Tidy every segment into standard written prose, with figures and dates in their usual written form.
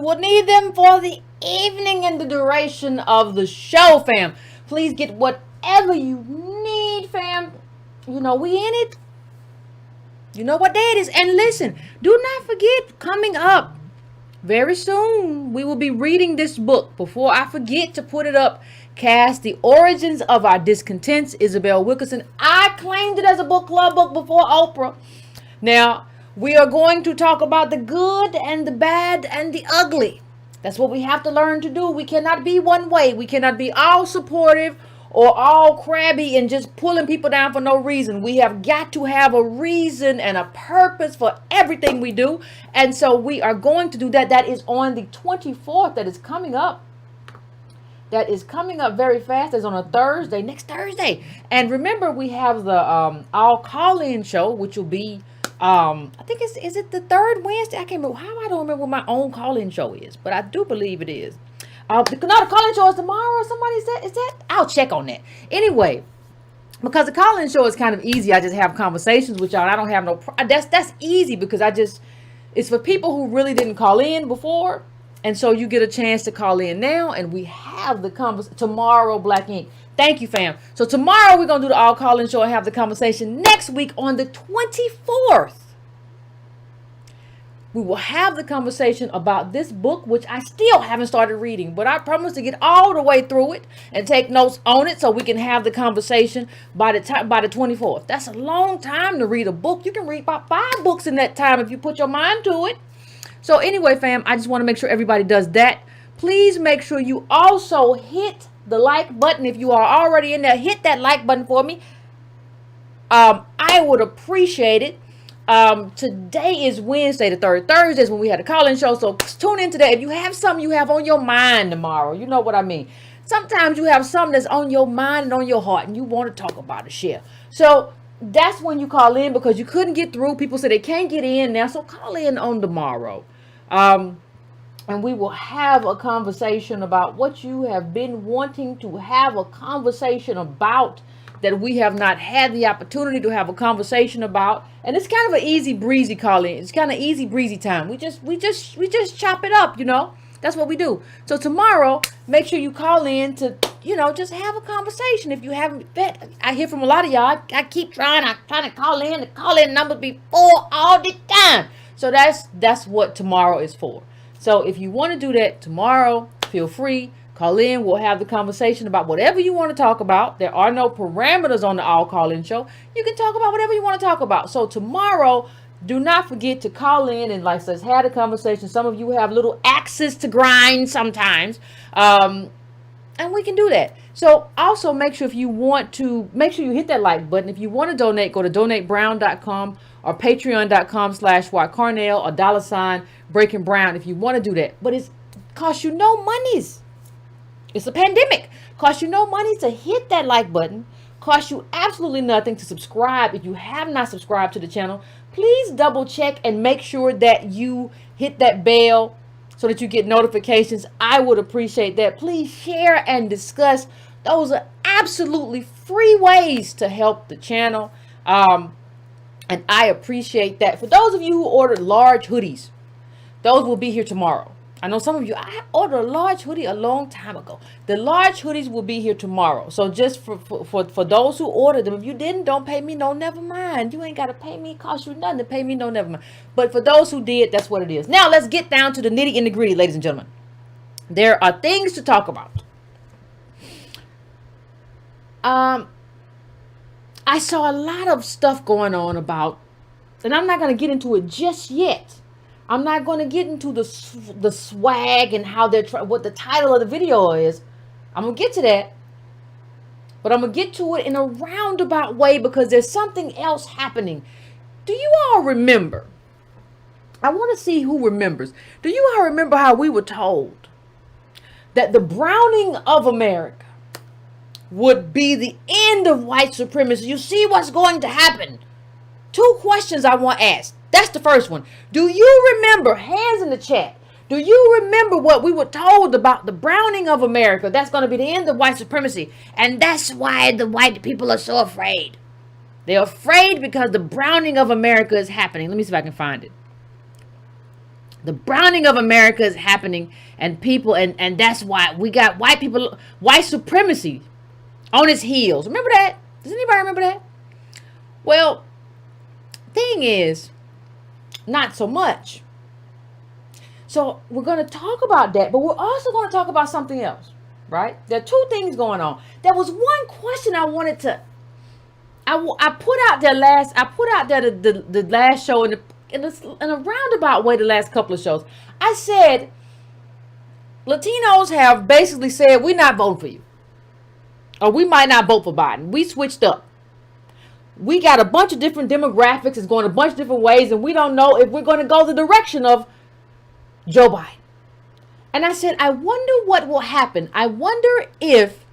you will need them for the evening and the duration of the show, fam. Please get whatever you need, fam. You know, we in it. You know what day it is. And listen, do not forget, coming up very soon, we will be reading this book. Before I forget to put it up, Cass, The Origins of Our Discontents, Isabel Wilkerson. I claimed it as a book club book before Oprah. Now, we are going to talk about the good and the bad and the ugly. That's what we have to learn to do. We cannot be one way. We cannot be all supportive or all crabby and just pulling people down for no reason. We have got to have a reason and a purpose for everything we do. And so we are going to do that. That is on the 24th. That is coming up. That is coming up very fast. It's on a Thursday, next Thursday. And remember, we have the All Call-In show, which will be, I think is it the third Wednesday? I can't remember. I don't remember what my own call-in show is, but I do believe it is. The call-in show is tomorrow. Somebody said, is that? I'll check on that. Anyway, because the call-in show is kind of easy. I just have conversations with y'all. I don't have no, that's easy because it's for people who really didn't call in before. And so you get a chance to call in now, and we have the conversation tomorrow, Black Ink. Thank you, fam. So tomorrow we're going to do the all call-in show and have the conversation. Next week on the 24th, we will have the conversation about this book, which I still haven't started reading, but I promise to get all the way through it and take notes on it so we can have the conversation by the 24th. That's a long time to read a book. You can read about 5 books in that time if you put your mind to it. So anyway, fam, I just want to make sure everybody does that. Please make sure you also hit the like button. If you are already in there, hit that like button for me. I would appreciate it. Today is Wednesday the 3rd. Thursday is when we had a call-in show. So tune in today. If you have something you have on your mind tomorrow, you know what I mean. Sometimes you have something that's on your mind and on your heart and you want to talk about it, share. So that's when you call in because you couldn't get through. People say they can't get in now. So call in on tomorrow. And we will have a conversation about what you have been wanting to have a conversation about that we have not had the opportunity to have a conversation about. And it's kind of an easy breezy call in. It's kind of easy breezy time. We just chop it up, you know. That's what we do. So tomorrow, make sure you call in to, you know, just have a conversation. If you haven't, I hear from a lot of y'all. I keep trying to call in. The call in number be full all the time. So that's what tomorrow is for. So if you want to do that tomorrow, feel free. Call in. We'll have the conversation about whatever you want to talk about. There are no parameters on the all call-in show. You can talk about whatever you want to talk about. So tomorrow, do not forget to call in and like let's have a conversation. Some of you have little axes to grind sometimes. And we can do that. So also make sure if you want to, make sure you hit that like button. If you want to donate, go to donatebrown.com or patreon.com/WatCarnell or $breakingbrown if you want to do that. But it costs you no monies. It's a pandemic. Costs you no money to hit that like button. Costs you absolutely nothing to subscribe. If you have not subscribed to the channel, please double check and make sure that you hit that bell so that you get notifications. I would appreciate that. Please share and discuss. Those are absolutely free ways to help the channel. And I appreciate that. For those of you who ordered large hoodies, those will be here tomorrow. I know some of you, I ordered a large hoodie a long time ago. The large hoodies will be here tomorrow. So just for those who ordered them, if you didn't, don't pay me no, never mind. You ain't got to pay me. It costs you nothing to pay me no, never mind. But for those who did, that's what it is. Now let's get down to the nitty and the gritty, ladies and gentlemen. There are things to talk about. I saw a lot of stuff going on about, and I'm not going to get into it just yet. I'm not going to get into the swag and how they're what the title of the video is. I'm going to get to that. But I'm going to get to it in a roundabout way because there's something else happening. Do you all remember? I want to see who remembers. Do you all remember how we were told that the browning of America would be the end of white supremacy? You see what's going to happen. 2 questions I want asked. That's the first one. Do you remember, hands in the chat, do you remember what we were told about the browning of America? That's going to be the end of white supremacy. And that's why the white people are so afraid. They're afraid because the browning of America is happening. Let me see if I can find it. The browning of America is happening, and people, and that's why we got white people, white supremacy on its heels. Remember that? Does anybody remember that? Well, thing is, not so much. So we're going to talk about that, but we're also going to talk about something else, right? There are two things going on. There was one question I wanted to, I put out there the last show in a roundabout way, the last couple of shows. I said, Latinos have basically said, we're not voting for you. Or we might not vote for Biden. We switched up. We got a bunch of different demographics. It's going a bunch of different ways. And we don't know if we're going to go the direction of Joe Biden. And I said, I wonder what will happen. I wonder if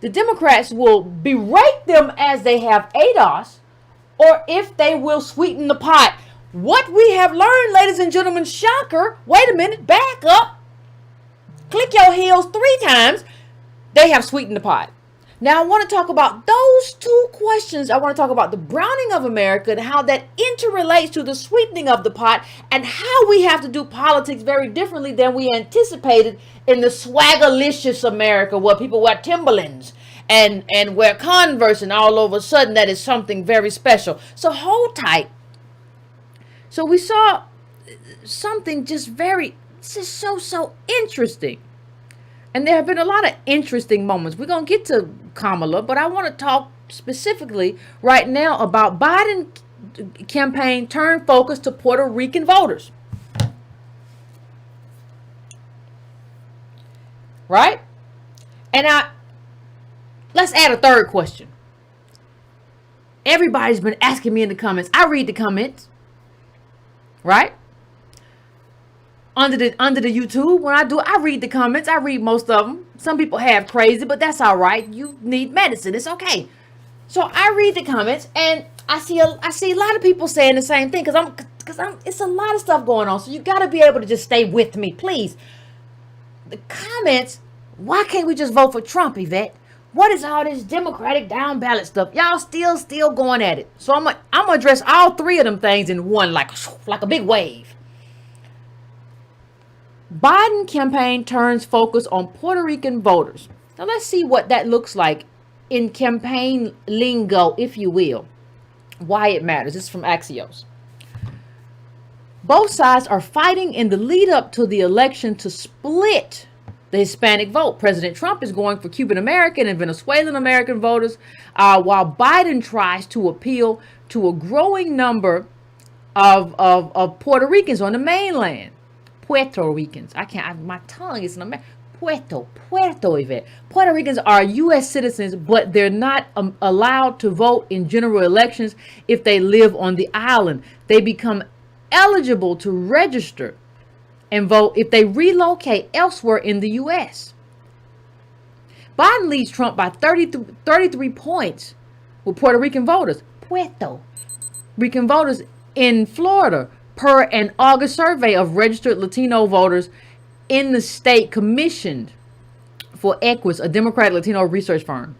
the Democrats will berate them as they have ADOS, or if they will sweeten the pot. What we have learned, ladies and gentlemen, shocker. Wait a minute, back up. Click your heels 3 times. They have sweetened the pot. Now I want to talk about those two questions. I want to talk about the browning of America and how that interrelates to the sweetening of the pot, and how we have to do politics very differently than we anticipated in the swagalicious America, where people wear Timberlands and wear Converse, and all of a sudden that is something very special. So hold tight. So we saw something just so interesting. And there have been a lot of interesting moments. We're going to get to Kamala, but I want to talk specifically right now about Biden campaign turned focus to Puerto Rican voters. Right? And let's add a third question. Everybody's been asking me in the comments. I read the comments. Right? Under the YouTube, when I read the comments. I read most of them. Some people have crazy, but that's all right. You need medicine. It's okay. So I read the comments, and I see a lot of people saying the same thing, because it's a lot of stuff going on. So you got to be able to just stay with me, please. The comments, why can't we just vote for Trump, Yvette? What is all this Democratic down ballot stuff? Y'all still going at it. So I'm gonna address all 3 of them things in one, like a big wave. Biden campaign turns focus on Puerto Rican voters. Now let's see what that looks like in campaign lingo, if you will. Why it matters. This is from Axios. Both sides are fighting in the lead up to the election to split the Hispanic vote. President Trump is going for Cuban American and Venezuelan American voters, while Biden tries to appeal to a growing number of Puerto Ricans on the mainland. Puerto Ricans. My tongue is in Puerto Yvette. Puerto Ricans are U.S. citizens, but they're not allowed to vote in general elections if they live on the island. They become eligible to register and vote if they relocate elsewhere in the U.S. Biden leads Trump by 33 points with Puerto Rican voters. Puerto Rican voters in Florida, per an August survey of registered Latino voters in the state commissioned for Equus, a Democratic Latino research firm.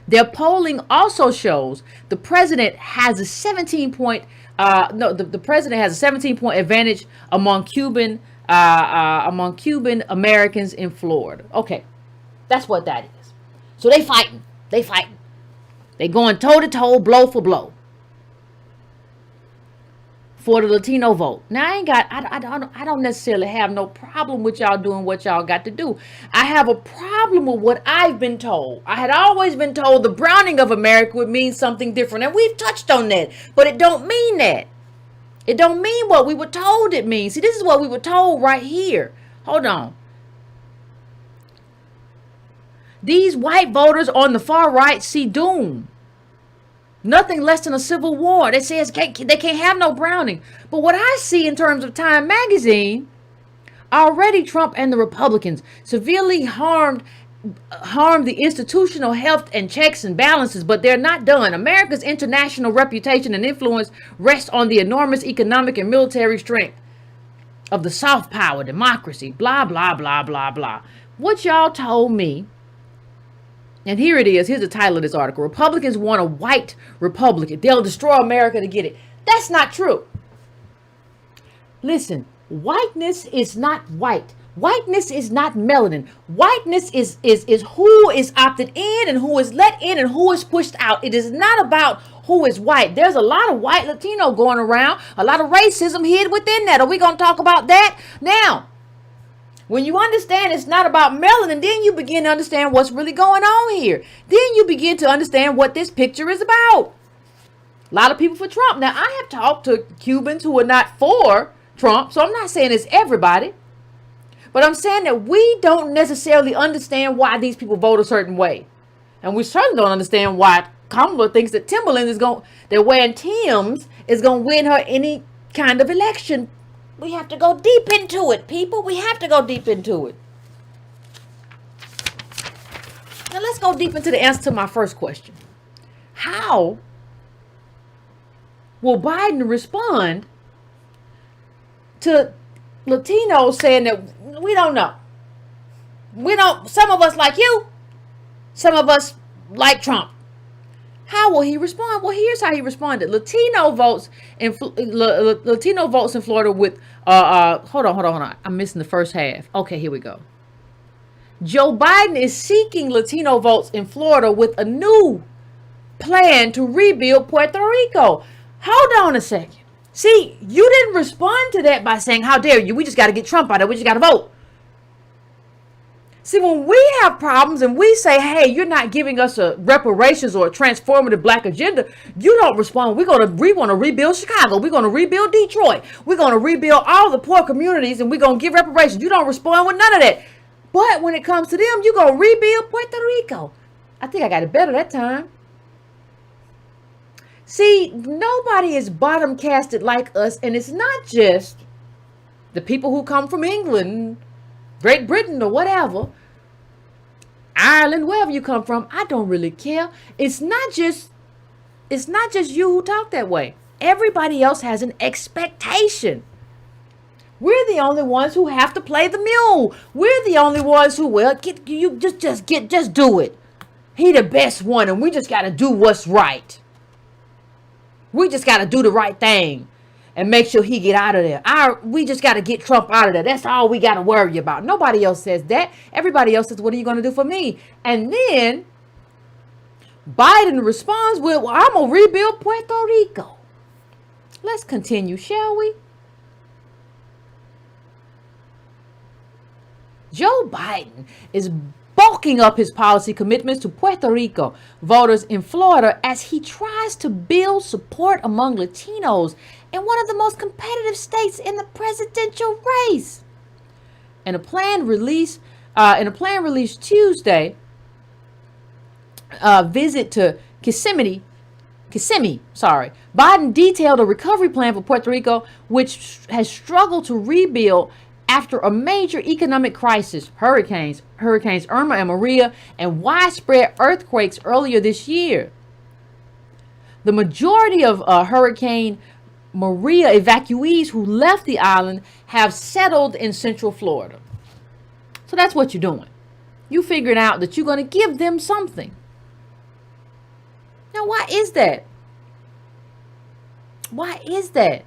Their polling also shows the president has a 17-point the president has a 17-point advantage among Cuban Americans in Florida. Okay, that's what that is. So they fighting. They going toe to toe, blow for blow, for the Latino vote. Now I don't necessarily have no problem with y'all doing what y'all got to do. I have a problem with what I've been told. I had always been told the browning of America would mean something different, and we've touched on that, but it don't mean that. It don't mean what we were told it means. See, this is what we were told right here. Hold on. These white voters on the far right see doom. Nothing less than a civil war. They say they can't have no browning. But what I see in terms of Time magazine, already Trump and the Republicans severely harmed the institutional health and checks and balances, but they're not done. America's international reputation and influence rests on the enormous economic and military strength of the soft power democracy. Blah, blah, blah, blah, blah. What y'all told me. And here it is. Here's the title of this article. Republicans want a white Republican. They'll destroy America to get it. That's not true. Listen, whiteness is not white. Whiteness is not melanin. Whiteness is who is opted in and who is let in and who is pushed out. It is not about who is white. There's a lot of white Latino going around, a lot of racism hid within that. Are we going to talk about that? Now, when you understand it's not about melanin, then you begin to understand what's really going on here. Then you begin to understand what this picture is about. A lot of people for Trump. Now, I have talked to Cubans who are not for Trump, so I'm not saying it's everybody. But I'm saying that we don't necessarily understand why these people vote a certain way. And we certainly don't understand why Kamala thinks that that wearing Tim's is going to win her any kind of election. We have to go deep into it, people. We have to go deep into it. Now let's go deep into the answer to my first question. How will Biden respond to Latinos saying that we don't know? Some of us like you, some of us like Trump. How will he respond? Well, here's how he responded. Latino votes in Florida with hold on. I'm missing the first half. Okay, here we go. Joe Biden is seeking Latino votes in Florida with a new plan to rebuild Puerto Rico. Hold on a second. See, you didn't respond to that by saying, how dare you? We just got to get Trump out of it. We just got to vote. See, when we have problems and we say, hey, you're not giving us a reparations or a transformative black agenda, you don't respond. We want to rebuild Chicago. We're going to rebuild Detroit. We're going to rebuild all the poor communities and we're going to give reparations. You don't respond with none of that. But when it comes to them, you're going to rebuild Puerto Rico. I think I got it better that time. See, nobody is bottom casted like us. And it's not just the people who come from England, Great Britain or whatever, Ireland, wherever you come from. I don't really care. It's not just you who talk that way. Everybody else has an expectation. We're the only ones who have to play the mule. We're the only ones who just do it. He the best one, and we just got to do what's right. We just got to do the right thing and make sure he get out of there. We just got to get Trump out of there. That's all we got to worry about. Nobody else says that. Everybody else says, what are you going to do for me? And then Biden responds with, well, I'm going to rebuild Puerto Rico. Let's continue, shall we? Joe Biden is bulking up his policy commitments to Puerto Rico voters in Florida as he tries to build support among Latinos in one of the most competitive states in the presidential race. In a plan released Tuesday, visit to Kissimmee, Biden detailed a recovery plan for Puerto Rico, which has struggled to rebuild after a major economic crisis, hurricanes Irma and Maria, and widespread earthquakes earlier this year. The majority of Hurricane Maria evacuees who left the island have settled in Central Florida. So that's what you're doing. You figured out that you're going to give them something. Now, why is that? Why is that?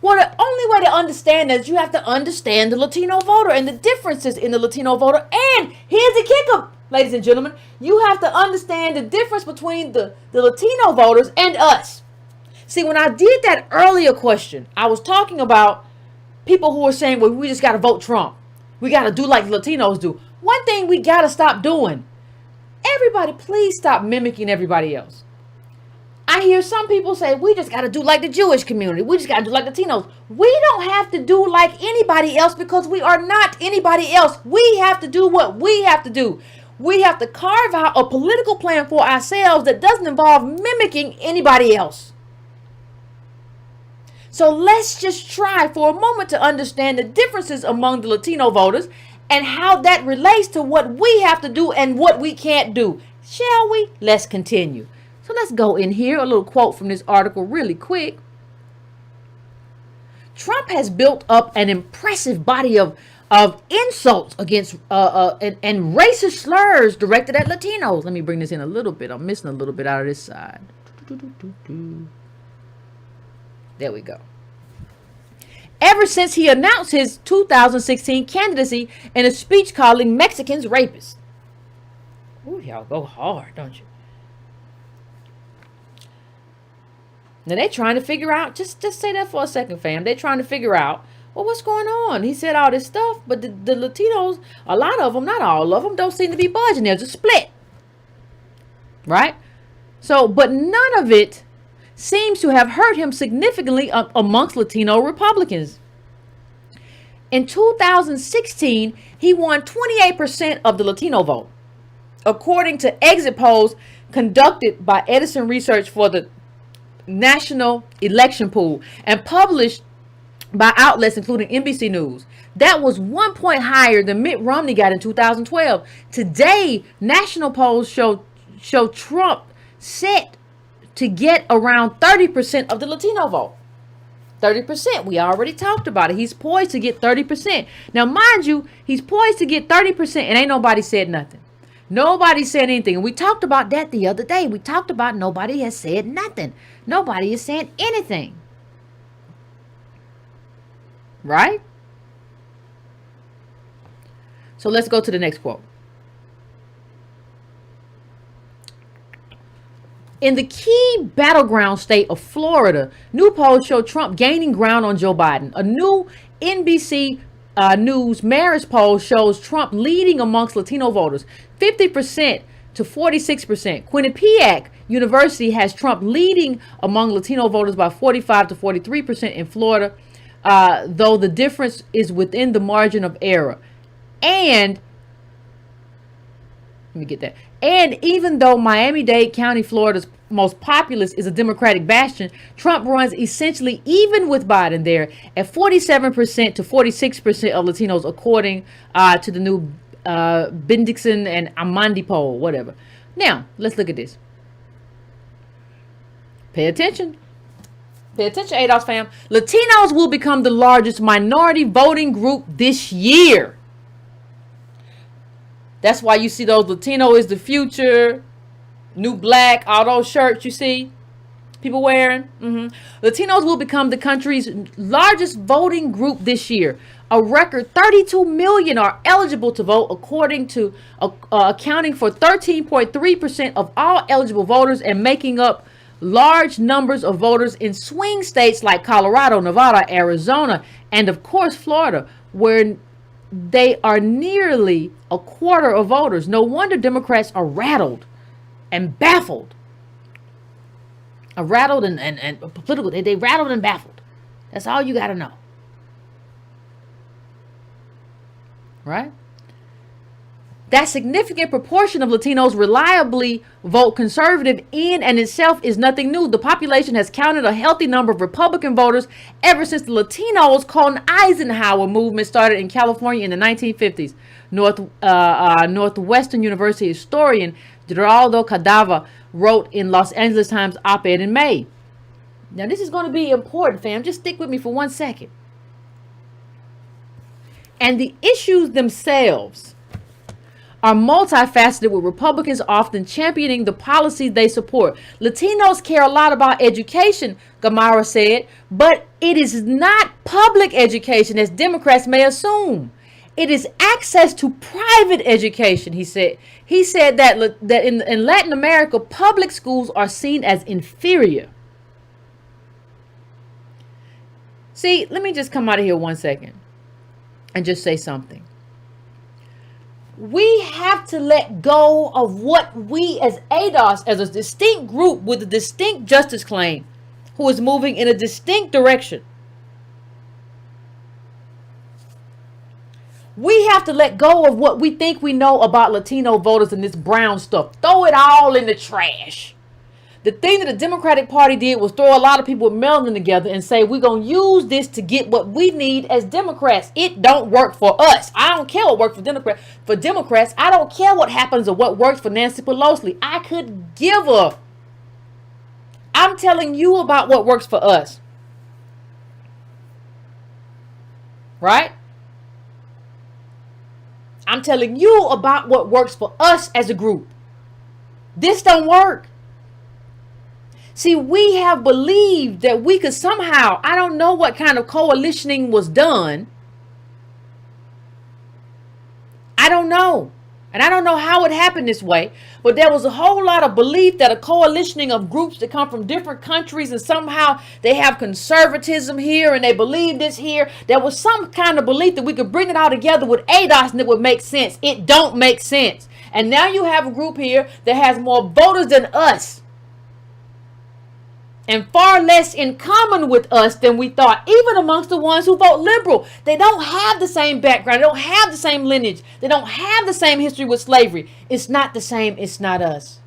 Well, the only way to understand that is you have to understand the Latino voter and the differences in the Latino voter. And here's the kicker, ladies and gentlemen. You have to understand the difference between the Latino voters and us. See, when I did that earlier question, I was talking about people who were saying, well, we just got to vote Trump. We got to do like the Latinos do. One thing we got to stop doing. Everybody, please stop mimicking everybody else. I hear some people say, we just got to do like the Jewish community. We just got to do like Latinos. We don't have to do like anybody else because we are not anybody else. We have to do what we have to do. We have to carve out a political plan for ourselves that doesn't involve mimicking anybody else. So let's just try for a moment to understand the differences among the Latino voters and how that relates to what we have to do and what we can't do. Shall we? Let's continue. So let's go in here, a little quote from this article really quick. Trump has built up an impressive body of insults against and racist slurs directed at Latinos. Let me bring this in a little bit. I'm missing a little bit out of this side. There we go. ever since he announced his 2016 candidacy in a speech calling Mexicans rapists. Ooh, y'all go hard, don't you? Now they're trying to figure out, just say that for a second, fam. They're trying to figure out, well, what's going on? He said all this stuff, but the Latinos, a lot of them, not all of them, don't seem to be budging. There's a split. Right? So, but none of it seems to have hurt him significantly amongst Latino Republicans. In 2016, he won 28% of the Latino vote, according to exit polls conducted by Edison Research for the National Election Pool and published by outlets including NBC News. That was 1 point higher than Mitt Romney got in 2012. Today, national polls show Trump set to get around 30% of the Latino vote. 30%. We already talked about it. He's poised to get 30%. Now, mind you, he's poised to get 30% and ain't nobody said nothing. Nobody said anything. And we talked about that the other day. We talked about nobody has said nothing. Nobody is saying anything. Right? So let's go to the next quote. In the key battleground state of Florida, new polls show Trump gaining ground on Joe Biden. A new NBC News Marist poll shows Trump leading amongst Latino voters, 50% to 46%. Quinnipiac University has Trump leading among Latino voters by 45 to 43% in Florida, though the difference is within the margin of error. And let me get that. And even though Miami-Dade County, Florida's most populous, is a Democratic bastion, Trump runs essentially even with Biden there at 47% to 46% of Latinos, according to the new Bendixson and Amandi poll, whatever. Now, let's look at this. Pay attention. Pay attention, ADOS fam. Latinos will become the largest minority voting group this year. That's why you see those Latino is the future, new black, all those shirts you see people wearing. Latinos will become the country's largest voting group this year. A record 32 million are eligible to vote, according to accounting for 13.3% of all eligible voters and making up large numbers of voters in swing states like Colorado, Nevada, Arizona, and of course Florida, where they are nearly a quarter of voters. No wonder Democrats are rattled and baffled. Rattled and political. They rattled and baffled. That's all you got to know. Right? That significant proportion of Latinos reliably vote conservative in and itself is nothing new. The population has counted a healthy number of Republican voters ever since the Latinos called an Eisenhower movement started in California in the 1950s. Northwestern University historian Geraldo Cadava wrote in Los Angeles Times op-ed in May. Now this is going to be important, fam. Just stick with me for 1 second. And the issues themselves are multifaceted, with Republicans often championing the policies they support. Latinos care a lot about education, Gamara said, but it is not public education as Democrats may assume. It is access to private education, he said. He said that in Latin America, public schools are seen as inferior. See, let me just come out of here 1 second and just say something. We have to let go of what we as ADOS, as a distinct group with a distinct justice claim, who is moving in a distinct direction. We have to let go of what we think we know about Latino voters and this brown stuff. Throw it all in the trash. The thing that the Democratic Party did was throw a lot of people with melanin together and say, we're going to use this to get what we need as Democrats. It don't work for us. I don't care what works for Democrats. I don't care what happens or what works for Nancy Pelosi. I could give a. I'm telling you about what works for us. Right? I'm telling you about what works for us as a group. This don't work. See, we have believed that we could somehow, I don't know what kind of coalitioning was done. I don't know. And I don't know how it happened this way, but there was a whole lot of belief that a coalitioning of groups that come from different countries, and somehow they have conservatism here and they believe this here. There was some kind of belief that we could bring it all together with ADOS and it would make sense. It don't make sense. And now you have a group here that has more voters than us, and far less in common with us than we thought, even amongst the ones who vote liberal. They don't have the same background. They don't have the same lineage. They don't have the same history with slavery. It's not the same. It's not us.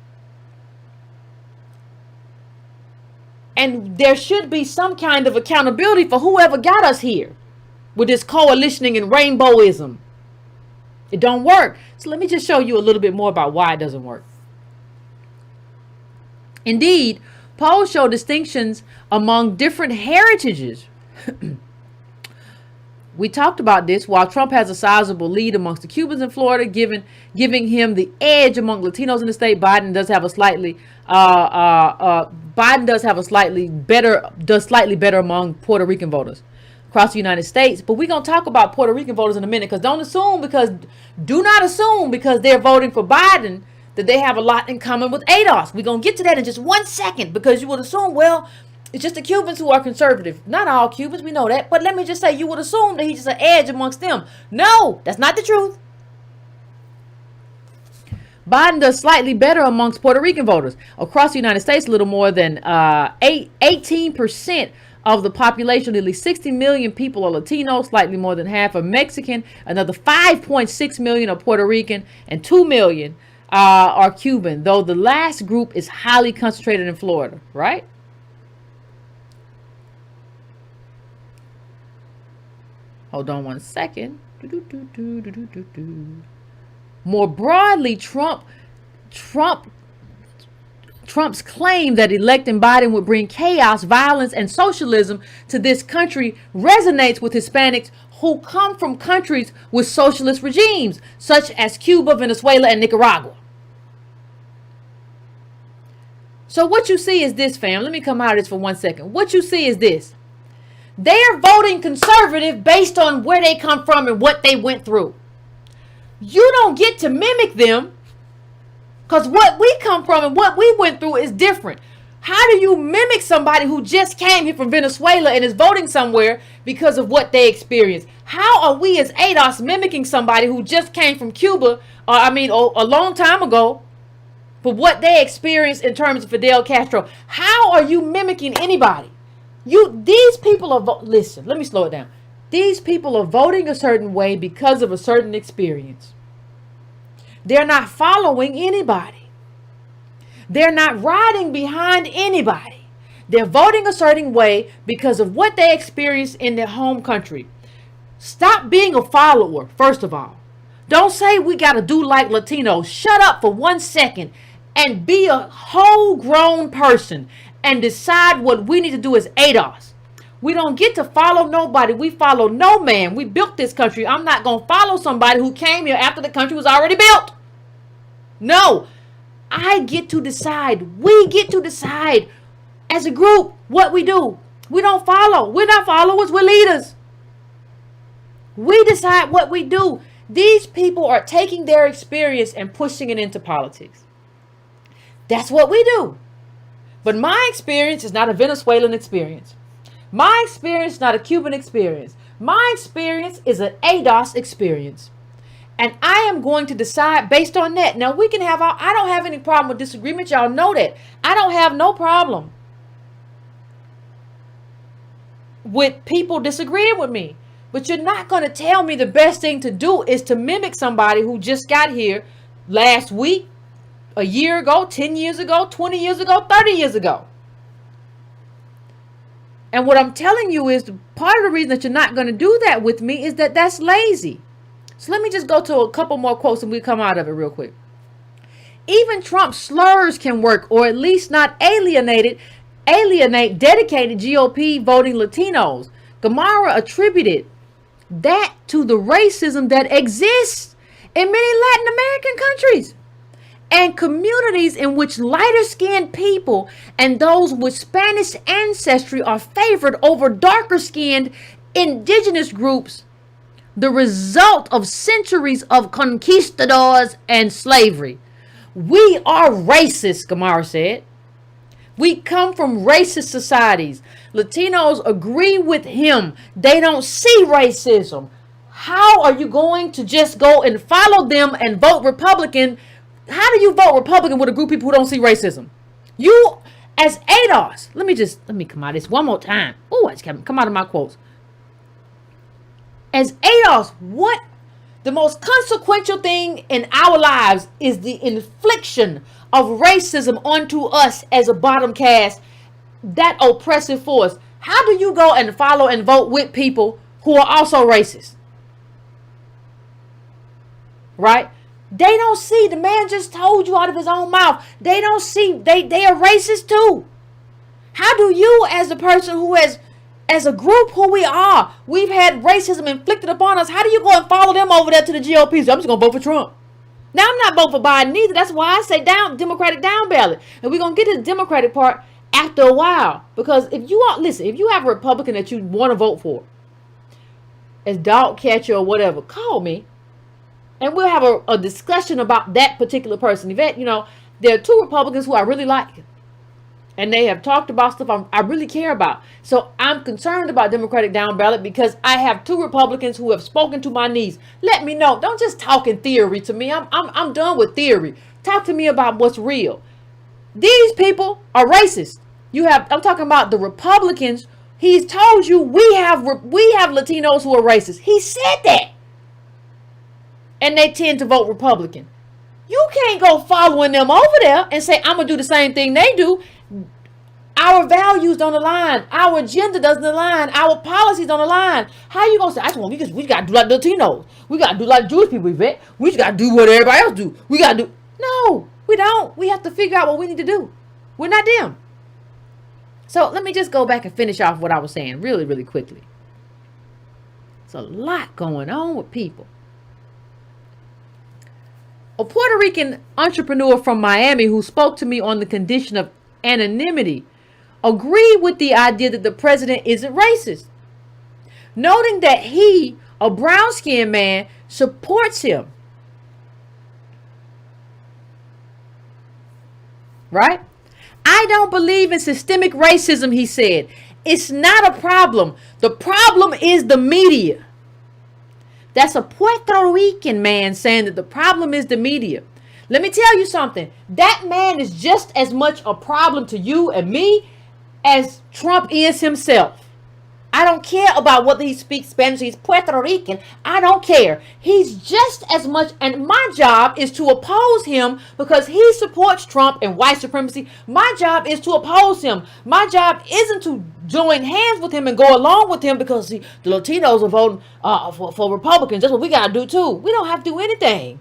And there should be some kind of accountability for whoever got us here with this coalitioning and rainbowism. It don't work. So let me just show you a little bit more about why it doesn't work. Indeed, polls show distinctions among different heritages. We talked about this. While Trump has a sizable lead amongst the Cubans in Florida, giving him the edge among Latinos in the state, Biden does have a slightly better among Puerto Rican voters across the United States. But we're gonna talk about Puerto Rican voters in a minute, because do not assume because they're voting for Biden that they have a lot in common with ADOS. We're going to get to that in just 1 second, because you would assume, well, it's just the Cubans who are conservative. Not all Cubans, we know that. But let me just say, you would assume that he's just an edge amongst them. No, that's not the truth. Biden does slightly better amongst Puerto Rican voters. Across the United States, a little more than 18% of the population, nearly 60 million people are Latino, slightly more than half are Mexican, another 5.6 million are Puerto Rican, and 2 million are Cuban, though the last group is highly concentrated in Florida, right? Hold on 1 second. More broadly, Trump's claim that electing Biden would bring chaos, violence, and socialism to this country resonates with Hispanics who come from countries with socialist regimes, such as Cuba, Venezuela, and Nicaragua. So what you see is this, fam. Let me come out of this for 1 second. What you see is this. They're voting conservative based on where they come from and what they went through. You don't get to mimic them, because what we come from and what we went through is different. How do you mimic somebody who just came here from Venezuela and is voting somewhere because of what they experienced? How are we as ADOS mimicking somebody who just came from Cuba, a long time ago, for what they experienced in terms of Fidel Castro? How are you mimicking anybody? These people are, listen, let me slow it down. These people are voting a certain way because of a certain experience. They're not following anybody. They're not riding behind anybody. They're voting a certain way because of what they experienced in their home country. Stop being a follower, first of all. Don't say we got to do like Latinos. Shut up for 1 second and be a whole grown person and decide what we need to do as ADOS. We don't get to follow nobody. We follow no man. We built this country. I'm not going to follow somebody who came here after the country was already built. No. I get to decide. We get to decide as a group what we do. We don't follow. We're not followers. We're leaders. We decide what we do. These people are taking their experience and pushing it into politics. That's what we do. But my experience is not a Venezuelan experience. My experience is not a Cuban experience. My experience is an ADOS experience. And I am going to decide based on that. Now, I don't have any problem with disagreement. Y'all know that. I don't have no problem with people disagreeing with me. But you're not going to tell me the best thing to do is to mimic somebody who just got here last week, a year ago, 10 years ago, 20 years ago, 30 years ago. And what I'm telling you is part of the reason that you're not going to do that with me is that that's lazy. So let me just go to a couple more quotes and we come out of it real quick. Even Trump's slurs can work, or at least not alienate dedicated GOP voting Latinos. Gamara attributed that to the racism that exists in many Latin American countries and communities in which lighter-skinned people and those with Spanish ancestry are favored over darker-skinned indigenous groups, the result of centuries of conquistadors and slavery. We are racist, Gamara said. We come from racist societies. Latinos agree with him. They don't see racism. How are you going to just go and follow them and vote Republican? How do you vote Republican with a group of people who don't see racism? You, as ADOS, let me come out of this one more time. Oh, I just come out of my quotes. As ADOS, what the most consequential thing in our lives is the infliction of racism onto us as a bottom caste, that oppressive force. How do you go and follow and vote with people who are also racist? Right? They don't see, the man just told you out of his own mouth. They don't see, they are racist too. How do you, as a person who has, as a group who we are, we've had racism inflicted upon us, how do you go and follow them over there to the GOP? So I'm just going to vote for Trump. Now, I'm not voting for Biden either. That's why I say Democratic down ballot. And we're going to get to the Democratic part after a while. Because if you are, listen, if you have a Republican that you want to vote for, as dog catcher or whatever, call me. And we'll have a discussion about that particular person. Yvette, there are two Republicans who I really like. And they have talked about stuff I really care about. So I'm concerned about Democratic down ballot because I have two Republicans who have spoken to my needs. Let me know. Don't just talk in theory to me. I'm done with theory. Talk to me about what's real. These people are racist. I'm talking about the Republicans. He's told you we have Latinos who are racist. He said that. And they tend to vote Republican. You can't go following them over there and say, I'm going to do the same thing they do. Our values don't align. Our agenda doesn't align. Our policies don't align. How you going to say, we got to do like Latinos. We got to do like Jewish people, Yvette. We just got to do what everybody else do. We got to do. No, we don't. We have to figure out what we need to do. We're not them. So let me just go back and finish off what I was saying really, really quickly. There's a lot going on with people. A Puerto Rican entrepreneur from Miami who spoke to me on the condition of anonymity agreed with the idea that the president isn't racist, noting that he, a brown-skinned man, supports him. Right? I don't believe in systemic racism, he said. It's not a problem. The problem is the media. That's a Puerto Rican man saying that the problem is the media. Let me tell you something. That man is just as much a problem to you and me as Trump is himself. I don't care about whether he speaks Spanish. He's Puerto Rican. I don't care. He's just as much. And my job is to oppose him because he supports Trump and white supremacy. My job is to oppose him. My job isn't to join hands with him and go along with him because the Latinos are voting for Republicans. That's what we got to do too. We don't have to do anything.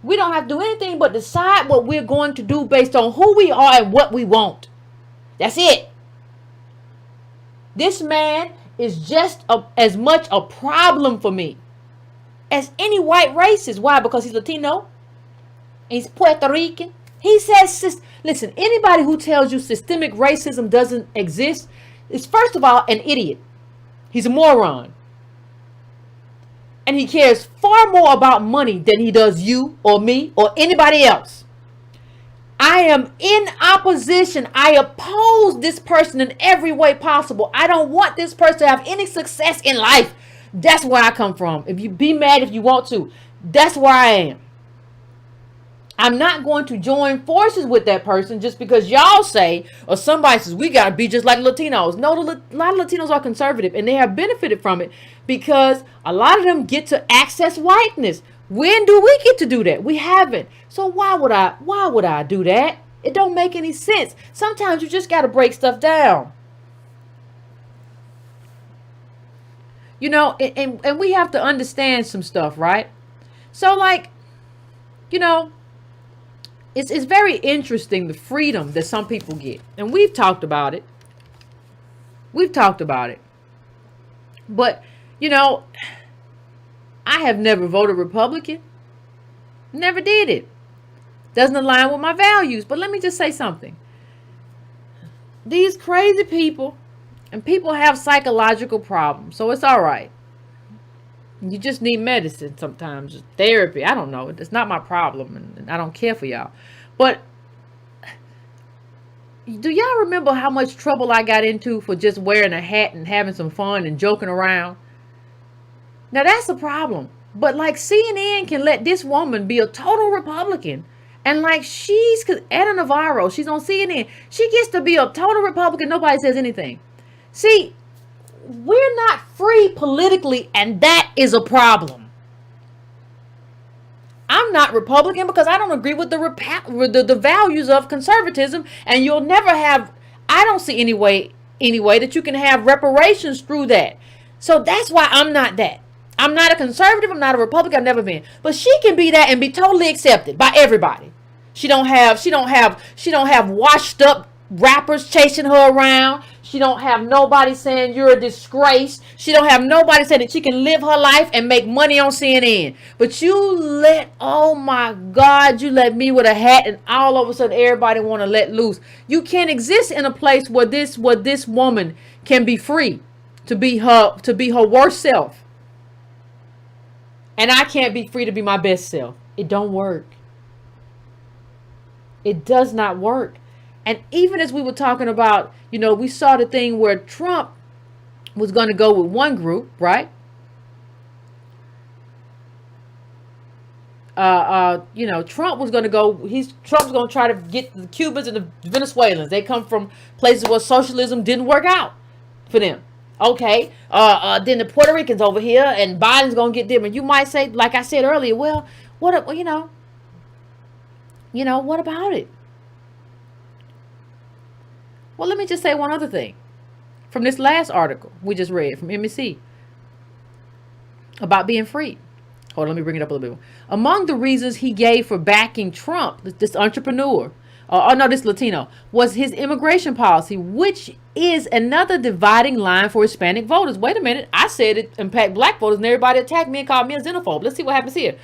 We don't have to do anything but decide what we're going to do based on who we are and what we want. That's it. This man is just as much a problem for me as any white racist. Why? Because he's Latino. He's Puerto Rican. He says, listen, anybody who tells you systemic racism doesn't exist is, first of all, an idiot. He's a moron. And he cares far more about money than he does you or me or anybody else. I am in opposition. I oppose this person in every way possible. I don't want this person to have any success in life. That's where I come from. If you be mad if you want to, that's where I am. I'm not going to join forces with that person just because y'all say, or somebody says, we got to be just like Latinos. No, a lot of Latinos are conservative and they have benefited from it because a lot of them get to access whiteness. When do we get to do that? We haven't. So why would I do that? It don't make any sense. Sometimes you just got to break stuff down. And we have to understand some stuff, right? So it's very interesting, the freedom that some people get. And we've talked about it. But, I have never voted Republican. Never did it. Doesn't align with my values. But let me just say something. These crazy people, and people have psychological problems, so it's all right. You just need medicine sometimes, therapy. I don't know. It's not my problem, and I don't care for y'all. But do y'all remember how much trouble I got into for just wearing a hat and having some fun and joking around? Now that's a problem. But like CNN can let this woman be a total Republican. And like cause Etta Navarro, she's on CNN. She gets to be a total Republican. Nobody says anything. See, we're not free politically, and that is a problem. I'm not Republican because I don't agree with the values of conservatism, and you'll never have. I don't see any way that you can have reparations through that. So that's why I'm not that. I'm not a conservative. I'm not a Republican. I've never been. But she can be that and be totally accepted by everybody. She don't have washed up rappers chasing her around. She don't have nobody saying you're a disgrace. She don't have nobody saying that she can live her life and make money on CNN. But oh my God, you let me with a hat, and all of a sudden everybody want to let loose. You can't exist in a place where this woman can be free to be her worst self. And I can't be free to be my best self. It don't work. It does not work. And even as we were talking about, we saw the thing where Trump was going to go with one group, right? Trump was going to go. Trump's going to try to get the Cubans and the Venezuelans. They come from places where socialism didn't work out for them. Okay. Then the Puerto Ricans over here, and Biden's going to get them. And you might say, like I said earlier, well, what about it? Well, let me just say one other thing from this last article we just read from MSC about being free. Hold on, let me bring it up a little bit more. Among the reasons he gave for backing Trump, this entrepreneur, this Latino, was his immigration policy, which is another dividing line for Hispanic voters. Wait a minute. I said it impact black voters, and everybody attacked me and called me a xenophobe. Let's see what happens here.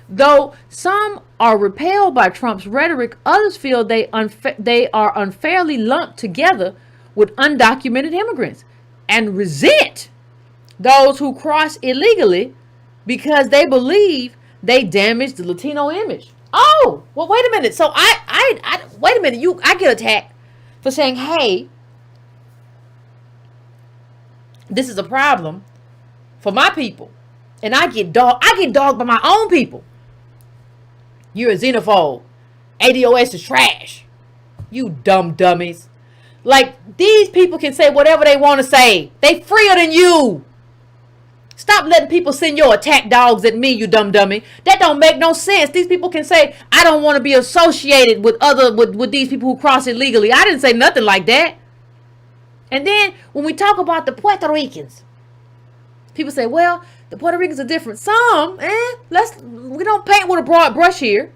Though some are repelled by Trump's rhetoric, others feel they are unfairly lumped together with undocumented immigrants and resent those who cross illegally because they believe they damage the Latino image. Oh, well, wait a minute. So wait a minute. I get attacked for saying, hey, this is a problem for my people. And I get dogged by my own people. You're a xenophobe. ADOS is trash. You dumb dummies. Like, these people can say whatever they want to say. They freer than you. Stop letting people send your attack dogs at me, you dumb dummy. That don't make no sense. These people can say, I don't want to be associated with these people who cross illegally. I didn't say nothing like that. And then when we talk about the Puerto Ricans, people say, well, the Puerto Ricans are different. Some, we don't paint with a broad brush here.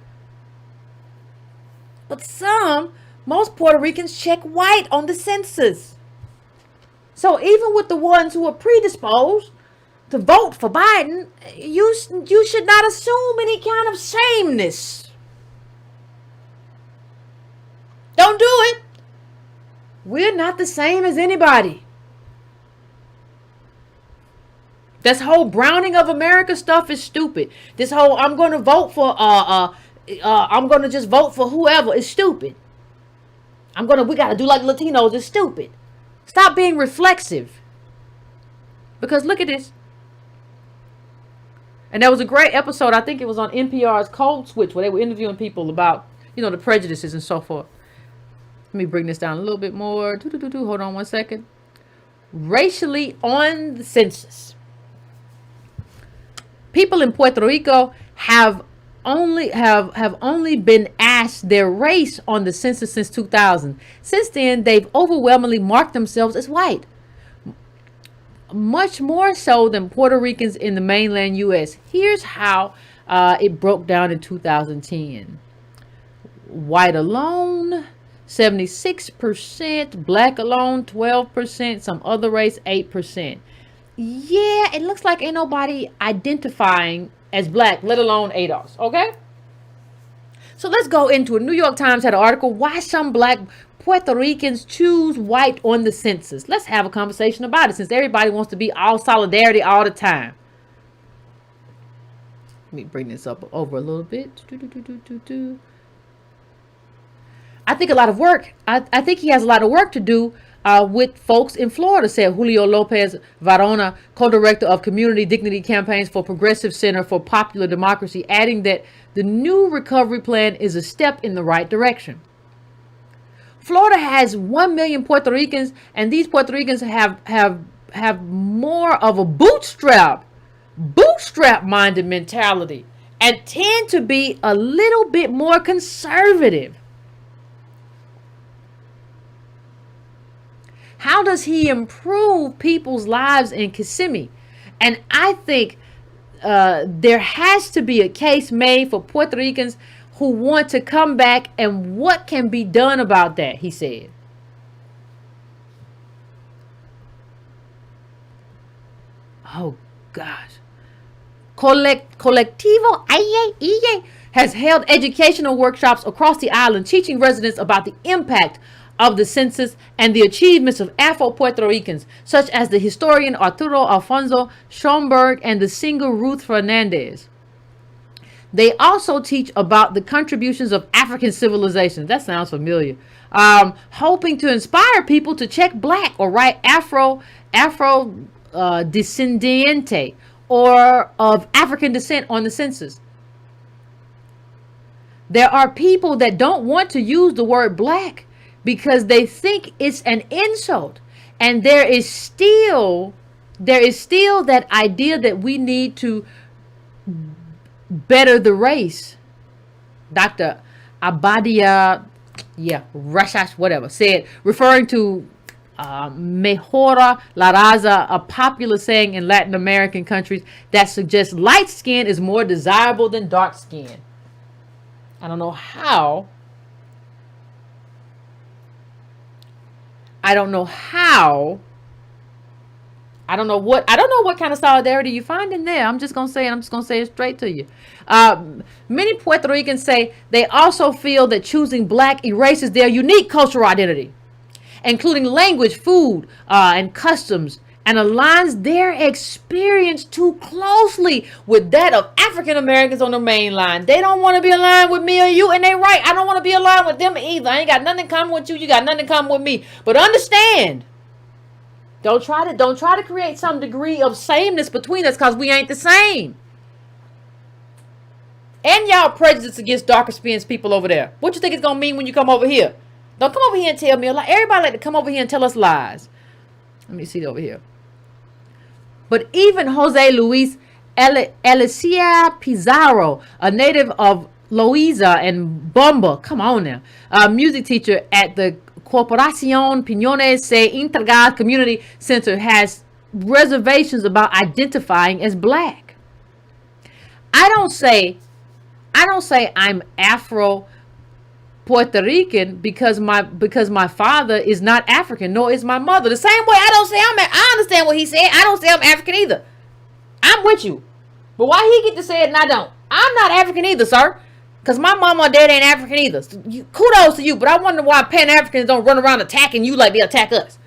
But most Puerto Ricans check white on the census. So even with the ones who are predisposed to vote for Biden, you should not assume any kind of sameness. Don't do it. We're not the same as anybody. This whole browning of America stuff is stupid. This whole I'm going to vote for I'm going to just vote for whoever is stupid. We got to do like Latinos is stupid. Stop being reflexive. Because look at this. And there was a great episode, I think it was on NPR's Code Switch, where they were interviewing people about, the prejudices and so forth. Let me bring this down a little bit more. Hold on one second. Racially on the census. People in Puerto Rico have only been asked their race on the census since 2000. Since then, they've overwhelmingly marked themselves as white. Much more so than Puerto Ricans in the mainland U.S. Here's how it broke down in 2010. White alone, 76%. Black alone, 12%. Some other race, 8%. Yeah, it looks like ain't nobody identifying as black, let alone ADOS. Okay? So let's go into it. New York Times had an article, why some black Puerto Ricans choose white on the census. Let's have a conversation about it since everybody wants to be all solidarity all the time. Let me bring this up over a little bit. I think a lot of work. I think he has a lot of work to do with folks in Florida, said Julio Lopez Varona, co-director of Community Dignity Campaigns for Progressive Center for Popular Democracy, adding that the new recovery plan is a step in the right direction. Florida has 1 million Puerto Ricans, and these Puerto Ricans have more of a bootstrap-minded mentality and tend to be a little bit more conservative. How does he improve people's lives in Kissimmee? And I think there has to be a case made for Puerto Ricans who want to come back, and what can be done about that, he said. Oh, gosh. Colectivo Aye has held educational workshops across the island, teaching residents about the impact of the census and the achievements of Afro-Puerto Ricans, such as the historian Arturo Alfonso Schomburg and the singer Ruth Fernandez. They also teach about the contributions of African civilization. That sounds familiar. Hoping to inspire people to check black or write Afro descendiente or of African descent on the census. There are people that don't want to use the word black because they think it's an insult. And there is still that idea that we need to better the race. Dr. Abadia, Rashash, whatever, said, referring to mejora la raza, a popular saying in Latin American countries that suggests light skin is more desirable than dark skin. I don't know how. I don't know what kind of solidarity you find in there. I'm just gonna say it straight to you. Many Puerto Ricans say they also feel that choosing black erases their unique cultural identity, including language, food, and customs, and aligns their experience too closely with that of African Americans on the main line. They don't want to be aligned with me or you, and they're right. I don't want to be aligned with them either. I ain't got nothing in common with you. You got nothing in common with me. But understand, don't try to create some degree of sameness between us, because we ain't the same. And y'all prejudice against darker skinned people over there. What you think it's gonna mean when you come over here? Don't come over here and tell me a lie. Everybody like to come over here and tell us lies. Let me see it over here. But even Jose Luis Elicia Pizarro, a native of Loiza and Bomba, come on now, a music teacher at the Corporación Piñones se Integral Community Center, has reservations about identifying as black. I don't say I'm Afro Puerto Rican because my father is not African, nor is my mother. The same way I understand what he said. I don't say I'm African either. I'm with you. But why he get to say it and I don't? I'm not African either, sir. Because my mama or dad ain't African either. So kudos to you, but I wonder why Pan-Africans don't run around attacking you like they attack us.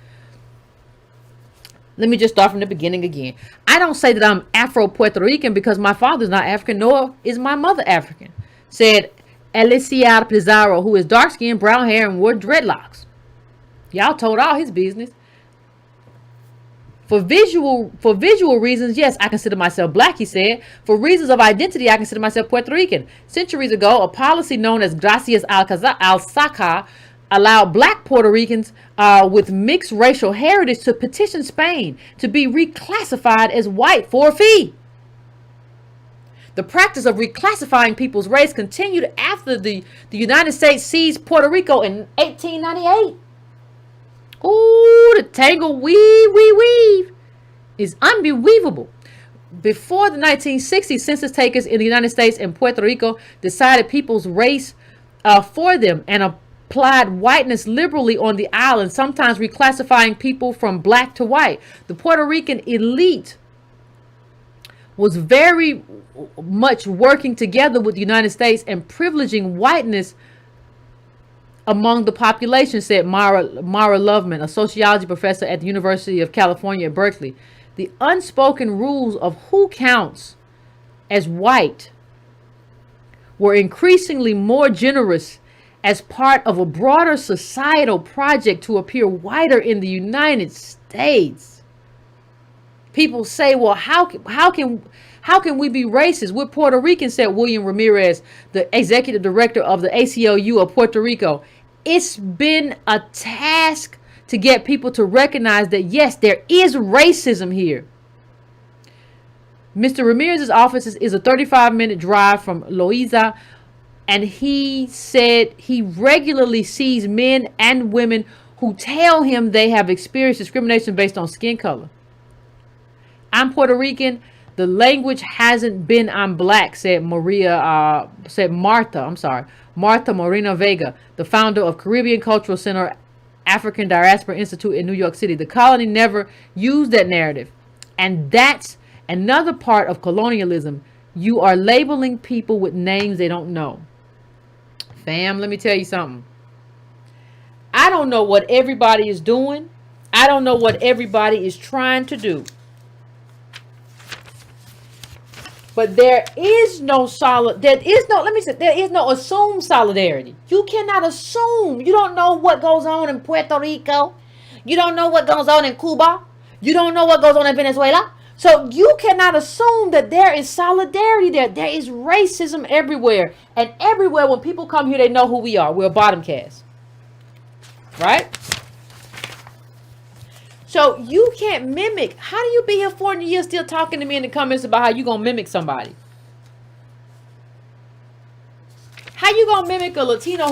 Let me just start from the beginning again. I don't say that I'm Afro-Puerto Rican because my father's not African, nor is my mother African, said Elicia Pizarro, who is dark-skinned, brown hair, and wore dreadlocks. Y'all told all his business. For visual reasons, yes, I consider myself black, he said. For reasons of identity, I consider myself Puerto Rican. Centuries ago, a policy known as Gracias al Saca allowed black Puerto Ricans with mixed racial heritage to petition Spain to be reclassified as white for a fee. The practice of reclassifying people's race continued after the United States seized Puerto Rico in 1898. Ooh, the tangle weave is unbelievable. Before the 1960s, census takers in the United States and Puerto Rico decided people's race for them and applied whiteness liberally on the island, sometimes reclassifying people from black to white. The Puerto Rican elite was very much working together with the United States and privileging whiteness among the population, said Mara Loveman, a sociology professor at the University of California at Berkeley. The unspoken rules of who counts as white were increasingly more generous as part of a broader societal project to appear whiter in the United States. People say, well, how can we be racist? We're Puerto Rican, said William Ramirez, the executive director of the ACLU of Puerto Rico. It's been a task to get people to recognize that, yes, there is racism here. Mr. Ramirez's office is a 35-minute drive from Loiza, and he said he regularly sees men and women who tell him they have experienced discrimination based on skin color. I'm Puerto Rican. The language hasn't been I'm black, said Martha Moreno Vega, the founder of Caribbean Cultural Center, African Diaspora Institute in New York City. The colony never used that narrative. And that's another part of colonialism. You are labeling people with names they don't know. Fam, let me tell you something. I don't know what everybody is doing. I don't know what everybody is trying to do. But there is no assumed solidarity. You cannot assume. You don't know what goes on in Puerto Rico. You don't know what goes on in Cuba. You don't know what goes on in Venezuela. So you cannot assume that there is solidarity there. There is racism everywhere. And everywhere when people come here, they know who we are. We're a bottom caste. Right? So you can't mimic. How do you be here 40 years still talking to me in the comments about how you going to mimic somebody? How you going to mimic a Latino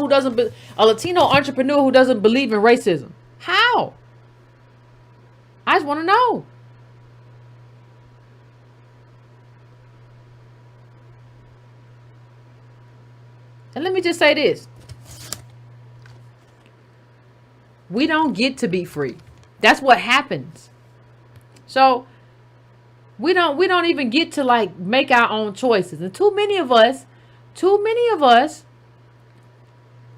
entrepreneur who doesn't believe in racism? How? I just want to know. And let me just say this. We don't get to be free. That's what happens. So we don't even get to like make our own choices. And too many of us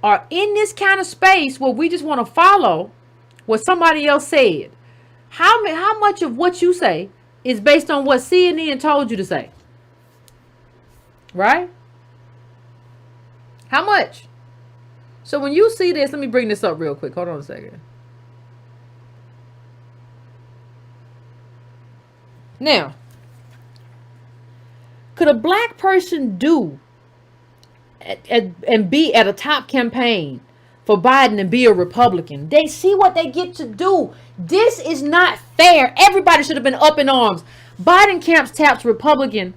are in this kind of space where we just want to follow what somebody else said. How much of what you say is based on what CNN told you to say? Right? How much? So when you see this, let me bring this up real quick. Hold on a second. Now, could a black person do and be at a top campaign for Biden and be a Republican? They see what they get to do. This is not fair. Everybody should have been up in arms. Biden camps taps Republican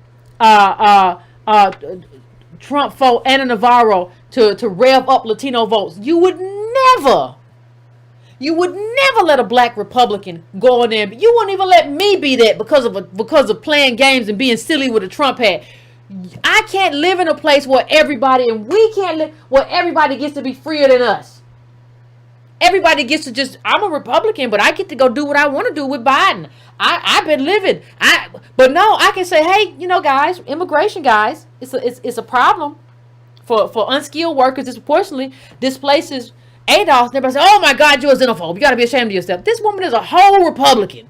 Trump vote Ana Navarro to rev up Latino votes. You would never let a black Republican go in there. You wouldn't even let me be that because of playing games and being silly with a Trump hat. I can't live in a place where everybody gets to be freer than us. Everybody gets to I'm a Republican, but I get to go do what I want to do with Biden. I've been living. But no, I can say, hey, guys, immigration guys, it's a problem for unskilled workers disproportionately displaces ADOS. And everybody say, oh my God, you're a xenophobe. You got to be ashamed of yourself. This woman is a whole Republican.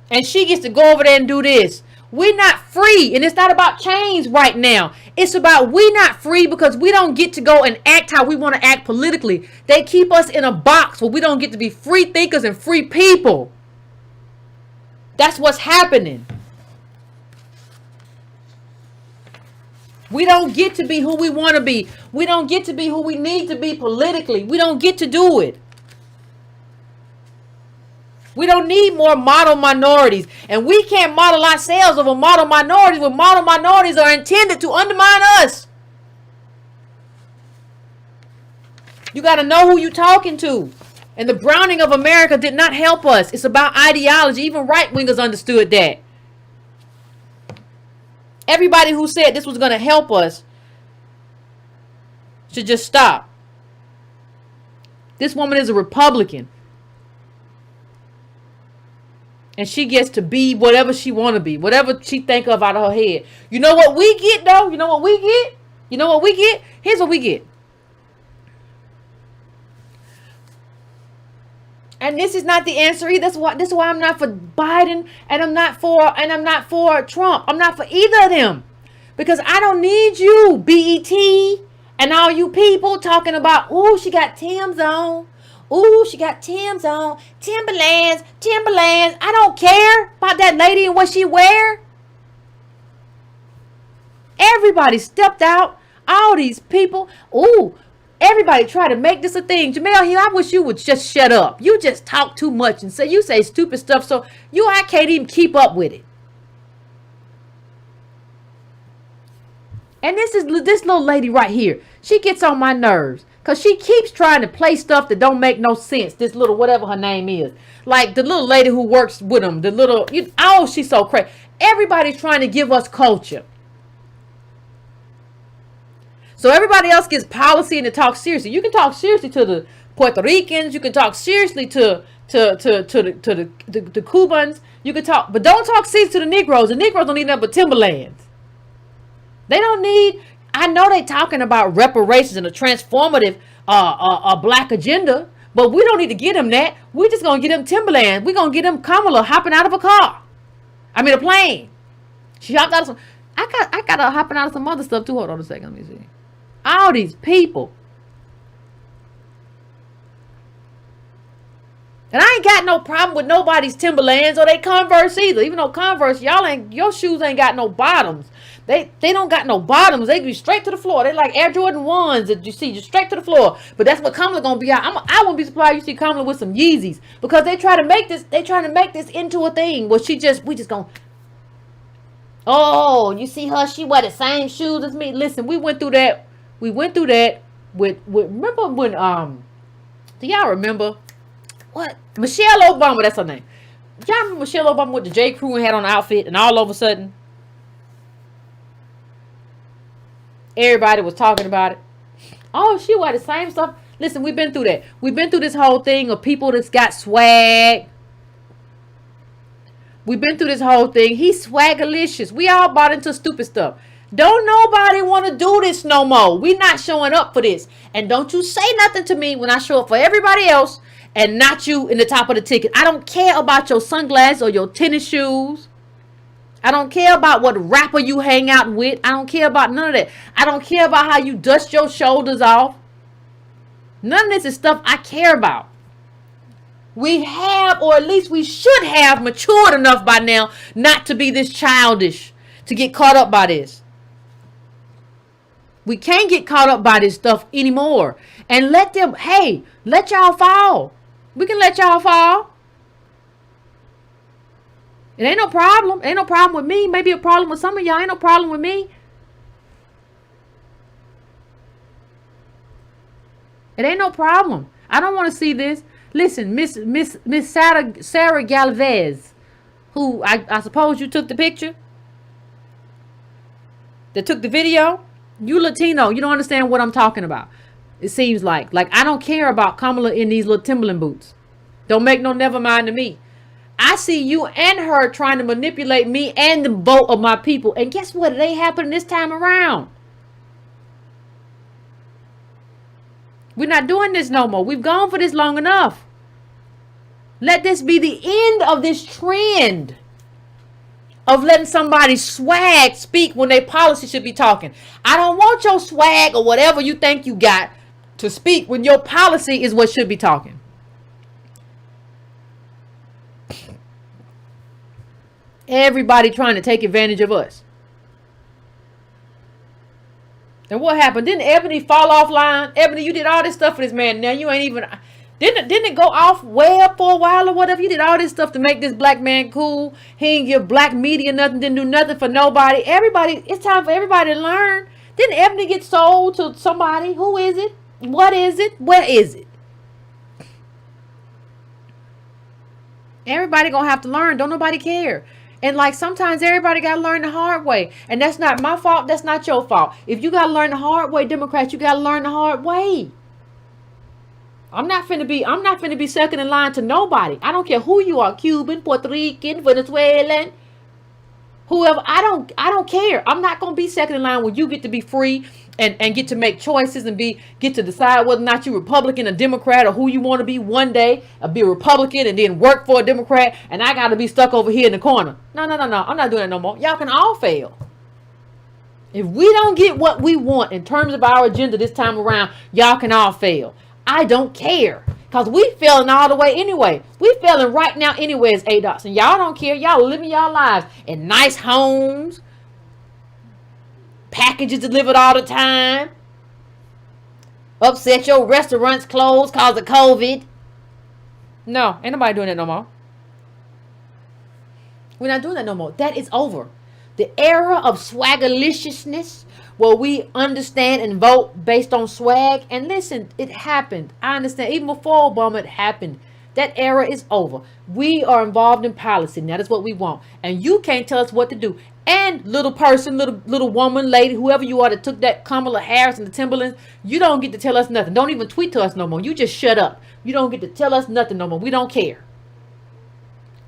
And she gets to go over there and do this. We're not free. And it's not about change right now. It's about we're not free because we don't get to go and act how we want to act politically. They keep us in a box where we don't get to be free thinkers and free people. That's what's happening. We don't get to be who we want to be. We don't get to be who we need to be politically. We don't get to do it. We don't need more model minorities. And we can't model ourselves over model minorities when model minorities are intended to undermine us. You got to know who you're talking to. And the browning of America did not help us. It's about ideology. Even right-wingers understood that. Everybody who said this was going to help us should just stop. This woman is a Republican. And she gets to be whatever she want to be, whatever she think of out of her head. You know what we get, though? You know what we get? You know what we get? Here's what we get. And this is not the answer either. This is why I'm not for Biden, and I'm not for Trump. I'm not for either of them. Because I don't need you, BET, and all you people talking about, oh, she got Tim's on. Ooh, she got Tim's on. Timberlands. I don't care about that lady and what she wear. Everybody stepped out. All these people. Ooh, everybody try to make this a thing. Jamel here, I wish you would just shut up. You just talk too much and you say stupid stuff. So I can't even keep up with it. And this little lady right here. She gets on my nerves. Because she keeps trying to play stuff that don't make no sense. This little, whatever her name is. Like the little lady who works with them. The little, she's so crazy. Everybody's trying to give us culture. So everybody else gets policy and to talk seriously. You can talk seriously to the Puerto Ricans. You can talk seriously to the Cubans. You can talk, but don't talk seriously to the Negroes. The Negroes don't need nothing but Timberlands. They don't need... I know they talking about reparations and a transformative black agenda, but we don't need to get them that. We're just going to get them Timberland. We're going to get them Kamala hopping out of a car. I mean, a plane. She hopped out of some... I got her hopping out of some other stuff too. Hold on a second. Let me see. All these people. And I ain't got no problem with nobody's Timberlands or they Converse either. Even though Converse, your shoes ain't got no bottoms. They don't got no bottoms. They be straight to the floor. They like Air Jordan 1s that you see just straight to the floor. But that's what Kamala gonna be out. I wouldn't be surprised you see Kamala with some Yeezys. Because they try to make this into a thing where we just gonna... Oh, you see her? She wear the same shoes as me. Listen, we went through that. With remember when do y'all remember what? Michelle Obama, that's her name. Y'all remember Michelle Obama with the J. Crew and had on the outfit and all of a sudden everybody was talking about it. Oh, she wear the same stuff. Listen, we've been through that. We've been through this whole thing of people that's got swag. We've been through this whole thing. He's swagalicious. We all bought into stupid stuff. Don't nobody want to do this no more. We not showing up for this. And don't you say nothing to me when I show up for everybody else and not you in the top of the ticket. I don't care about your sunglasses or your tennis shoes. I don't care about what rapper you hang out with. I don't care about none of that. I don't care about how you dust your shoulders off. None of this is stuff I care about. We have, or at least we should have, matured enough by now not to be this childish, to get caught up by this. We can't get caught up by this stuff anymore. And let y'all fall. We can let y'all fall. It ain't no problem. It ain't no problem with me. Maybe a problem with some of y'all. Ain't no problem with me. It ain't no problem. I don't want to see this. Listen, Miss Sarah Galvez, who I suppose you took the picture, that took the video. You Latino, you don't understand what I'm talking about. It seems like I don't care about Kamala in these little Timberland boots. Don't make no never mind to me. I see you and her trying to manipulate me and the vote of my people. And guess what? It ain't happening this time around. We're not doing this no more. We've gone for this long enough. Let this be the end of this trend of letting somebody swag speak when their policy should be talking. I don't want your swag or whatever you think you got to speak when your policy is what should be talking. Everybody trying to take advantage of us. And what happened? Didn't Ebony fall offline? Ebony, you did all this stuff for this man. Now you ain't even... Didn't it go off web for a while or whatever? You did all this stuff to make this black man cool. He ain't give black media nothing. Didn't do nothing for nobody. Everybody, it's time for everybody to learn. Didn't Ebony get sold to somebody? Who is it? What is it? Where is it? Everybody gonna have to learn. Don't nobody care. And sometimes everybody got to learn the hard way. And that's not my fault. That's not your fault. If you got to learn the hard way, Democrats, you got to learn the hard way. I'm not finna be second in line to nobody. I don't care who you are, Cuban, Puerto Rican, Venezuelan, whoever. I don't care. I'm not gonna be second in line when you get to be free and get to make choices and get to decide whether or not you're Republican or Democrat or who you want to be one day, or be a Republican and then work for a Democrat, and I gotta be stuck over here in the corner. No, no, no, no. I'm not doing that no more. Y'all can all fail. If we don't get what we want in terms of our agenda this time around, y'all can all fail. I don't care. Because we failing all the way anyway. We failing right now anyway as ADOS. And y'all don't care. Y'all living y'all lives in nice homes. Packages delivered all the time. Upset your restaurants closed because of COVID. No, ain't nobody doing that no more. We're not doing that no more. That is over. The era of swagaliciousness, where we understand and vote based on swag. And listen, it happened. I understand. Even before Obama, it happened. That era is over. We are involved in policy. And that is what we want. And you can't tell us what to do. And little person, little woman, lady, whoever you are that took that Kamala Harris and the Timberlands, you don't get to tell us nothing. Don't even tweet to us no more. You just shut up. You don't get to tell us nothing no more. We don't care.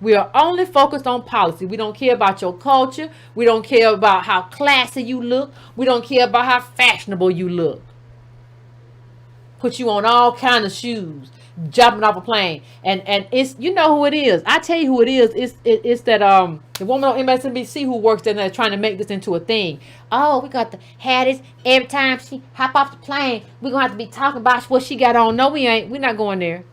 We are only focused on policy. We don't care about your culture. We don't care about how classy you look. We don't care about how fashionable you look. Put you on all kind of shoes, jumping off a plane, and it's, you know who it is. I tell you who it is. It's that the woman on MSNBC who works there trying to make this into a thing. Oh, we got to have this every time she hop off the plane. We're gonna have to be talking about what she got on. No, we ain't. We're not going there.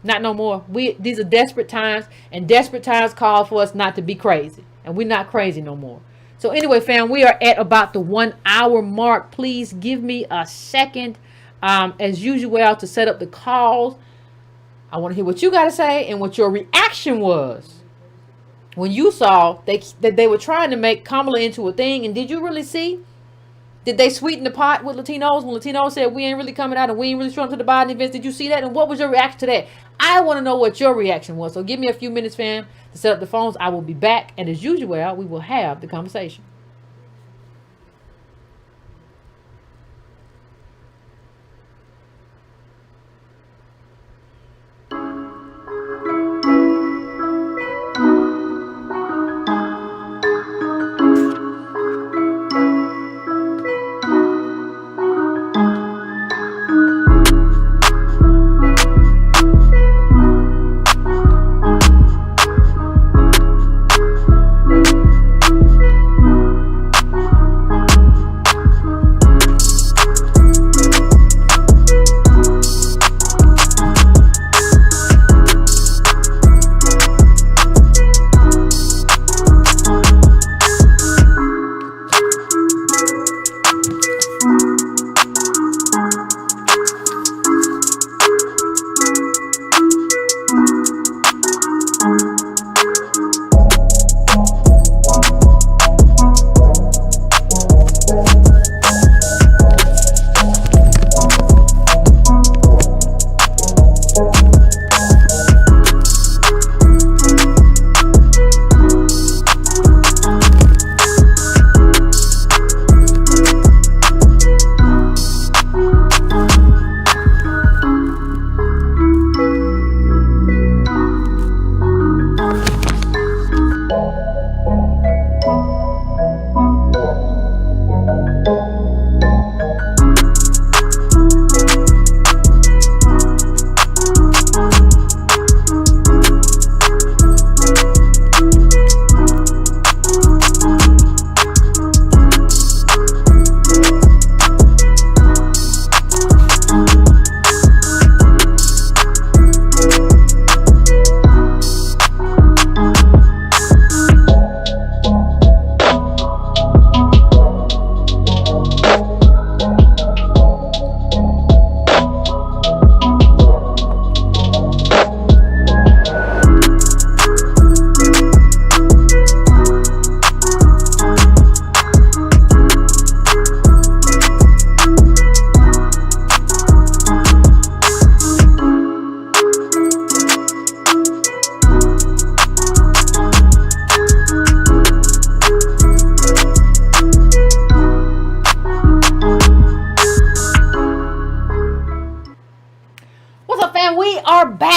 Not no more. These are desperate times, and desperate times call for us not to be crazy, and we're not crazy no more. So anyway, fam, we are at about the 1 hour mark. Please give me a second, as usual, to set up the calls. I want to hear what you got to say and what your reaction was when you saw that they were trying to make Kamala into a thing. And did you really see? Did they sweeten the pot with Latinos when Latinos said we ain't really coming out and we ain't really showing to the Biden events? Did you see that? And what was your reaction to that? I want to know what your reaction was. So give me a few minutes, fam, to set up the phones. I will be back. And as usual, we will have the conversation.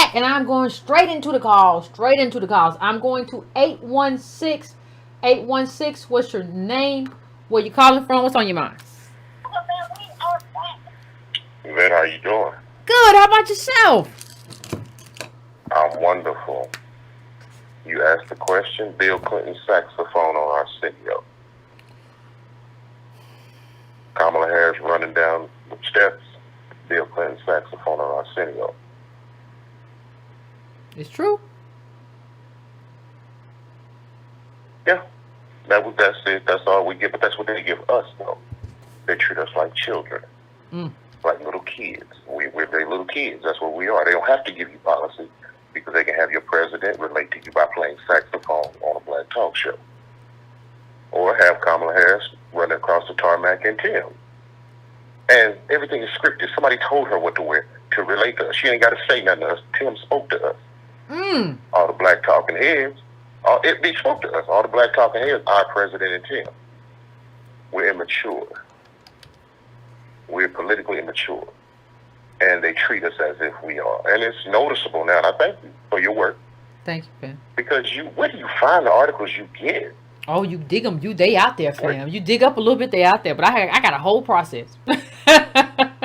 back and I'm going straight into the calls. Straight into the calls. I'm going to 816. 816. What's your name? Where you calling from? What's on your mind? Yvette, how you doing? Good. How about yourself? I'm wonderful. You asked the question, Bill Clinton's saxophone on Arsenio. Kamala Harris running down the steps, Bill Clinton's saxophone on Arsenio. It's true. Yeah, that's it. That's all we get. But that's what they give us, though. They treat us like children, like little kids. We're their little kids. That's what we are. They don't have to give you policy because they can have your president relate to you by playing saxophone on a black talk show, or have Kamala Harris run across the tarmac in Tim. And everything is scripted. Somebody told her what to wear to relate to us. She ain't got to say nothing to us. Tim spoke to us. All the black talking heads, they spoke to us. All the black talking heads, our president and Tim. We're immature. We're politically immature. And they treat us as if we are. And it's noticeable now. And I thank you for your work. Thank you, Ben. Because where do you find the articles you get? Oh, you dig them. They out there, fam. You dig up a little bit, they out there. But I got a whole process. I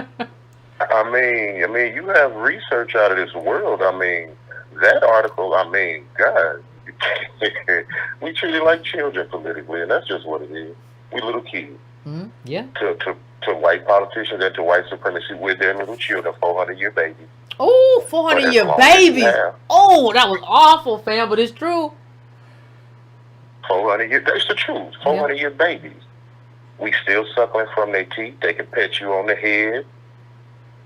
mean, you have research out of this world. I mean, that article, God, we treat it like children politically, and that's just what it is. We little kids. Yeah. To white politicians and to white supremacy, we're their little children, 400-year babies. Oh, 400-year babies. Oh, that was awful, fam, but it's true. 400-year, that's the truth. 400-year babies. We still suckling from their teeth. They can pet you on the head.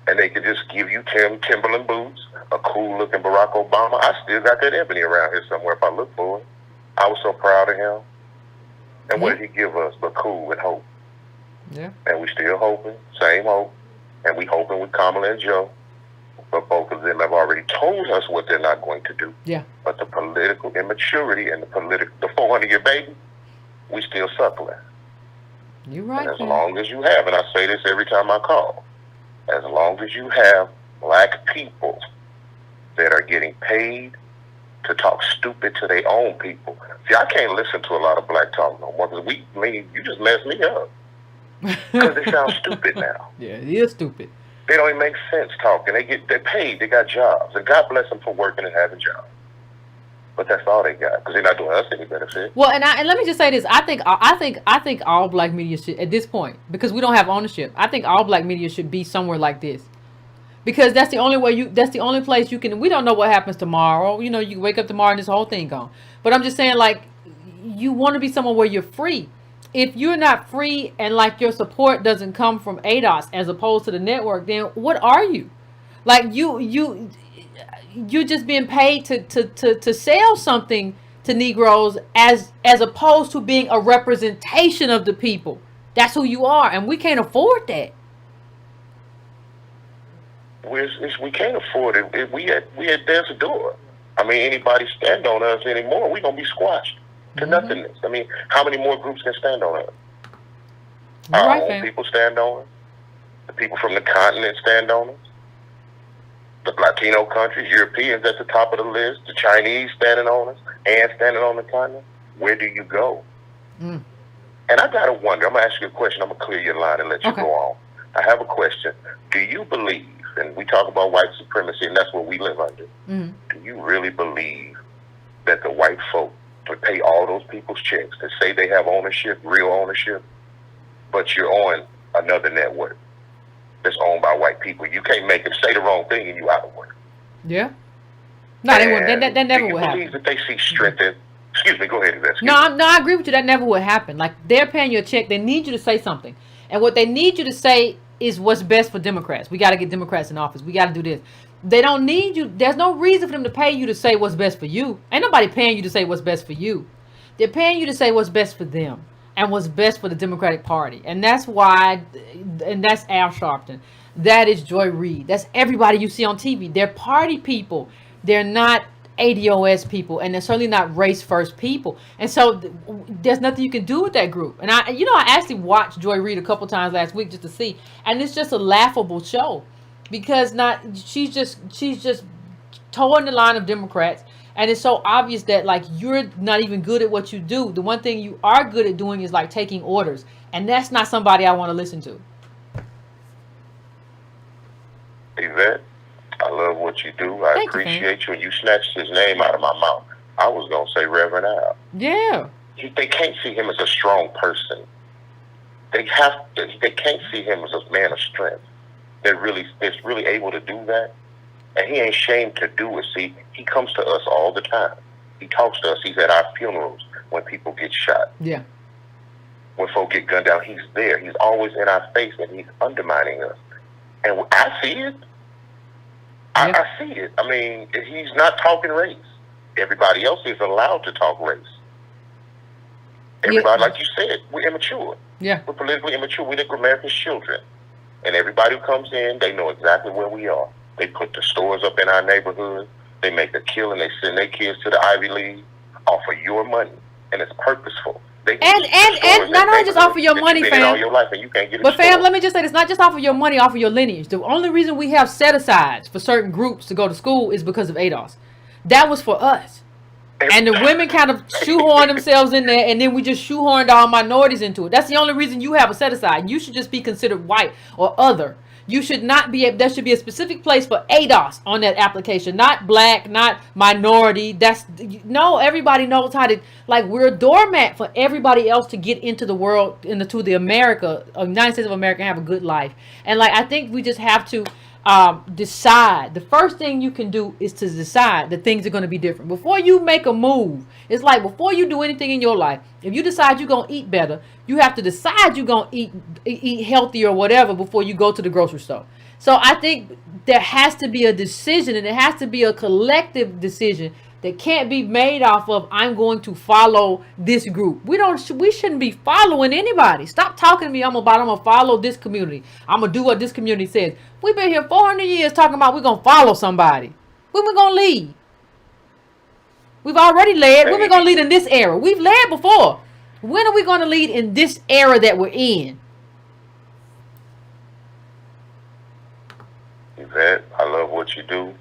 And they could just give you Timberland boots, a cool-looking Barack Obama. I still got that ebony around here somewhere if I look for it. I was so proud of him. And what did he give us but cool and hope? Yeah. And we still hoping, same hope. And we hoping with Kamala and Joe. But both of them have already told us what they're not going to do. Yeah. But the political immaturity and the 400-year baby, we still suckling. You're right. And as long as you have, and I say this every time I call, as long as you have black people that are getting paid to talk stupid to their own people. See, I can't listen to a lot of black talk no more because you just messed me up. Because they sound stupid now. Yeah, it is stupid. They don't even make sense talking. They're paid. They got jobs. And God bless them for working and having jobs. But that's all they got because they're not doing us any benefit. Well, and let me just say this: I think all black media should, at this point, because we don't have ownership. I think all black media should be somewhere like this, because that's the only way that's the only place you can. We don't know what happens tomorrow. You know, you wake up tomorrow and this whole thing gone. But I'm just saying, like, you want to be somewhere where you're free. If you're not free and like your support doesn't come from ADOS as opposed to the network, then what are you? Like you're just being paid to sell something to Negroes as opposed to being a representation of the people. That's who you are, and we can't afford that. We can't afford it. We at death's door. I mean, anybody stand on us anymore, we're gonna be squashed to nothingness. I mean, how many more groups can stand on us? Our own people stand on us. The people from the continent stand on us. The Latino countries, Europeans at the top of the list, the Chinese standing on us, and standing on the continent. Where do you go? And I gotta wonder, I'm gonna ask you a question, I'm gonna clear your line and let you go on. I have a question. Do you believe, and we talk about white supremacy, and that's what we live under, do you really believe that the white folk would pay all those people's checks to say they have ownership, real ownership, but you're on another network that's owned by white people? You can't make them say the wrong thing and you out of work. Yeah. No, that never would happen. Do you believe that they see strength in... Excuse me, go ahead, Yvette. No, I agree with you. That never would happen. Like, they're paying you a check. They need you to say something. And what they need you to say is what's best for Democrats. We got to get Democrats in office. We got to do this. They don't need you. There's no reason for them to pay you to say what's best for you. Ain't nobody paying you to say what's best for you. They're paying you to say what's best for them and what's best for the Democratic Party. And that's why, and that's Al Sharpton. That is Joy Reid. That's everybody you see on TV. They're party people. They're not ADOS people, and they're certainly not race first people. And so there's nothing you can do with that group. And I actually watched Joy Reid a couple times last week just to see, and it's just a laughable show because she's just towing the line of Democrats. And it's so obvious that like you're not even good at what you do. The one thing you are good at doing is like taking orders. And that's not somebody I want to listen to. Yvette, I love what you do. I appreciate you. And you snatched his name out of my mouth. I was going to say Reverend Al. Yeah. They can't see him as a strong person. They can't see him as a man of strength. That's really able to do that. And he ain't ashamed to do it. See, he comes to us all the time. He talks to us. He's at our funerals when people get shot. Yeah. When folk get gunned down, he's there. He's always in our face, and he's undermining us. And I see it. I see it. I mean, he's not talking race. Everybody else is allowed to talk race. Everybody, like you said, we're immature. Yeah. We're politically immature. We're the America's children. And everybody who comes in, they know exactly where we are. They put the stores up in our neighborhood. They make a killing. They send their kids to the Ivy League off of your money. And it's purposeful. And not only just off of your money, fam. All your life and you can't get but fam, let me just say this, not just off of your money, off of your lineage. The only reason we have set-asides for certain groups to go to school is because of ADOS. That was for us. And the women kind of shoehorn themselves in there, and then we just shoehorned all minorities into it. That's the only reason you have a set-aside. You should just be considered white or other. You should not be, there should be a specific place for ADOS on that application. Not black, not minority. No, everybody knows how to, like, we're a doormat for everybody else to get into the world, into the United States of America, and have a good life. And, like, I think we just have to decide. The first thing you can do is to decide that things are going to be different. Before you make a move, it's like before you do anything in your life, if you decide you're going to eat better, you have to decide you're going to eat healthy or whatever before you go to the grocery store. So I think there has to be a decision, and it has to be a collective decision that can't be made off of, I'm going to follow this group. We shouldn't be following anybody. Stop talking to me. I'm gonna follow this community. I'm gonna do what this community says. We've been here 400 years talking about we're gonna follow somebody. When we gonna lead? We've already led. When we gonna lead in this era? We've led before. When are we gonna lead in this era that we're in? Yvette, I love what you do.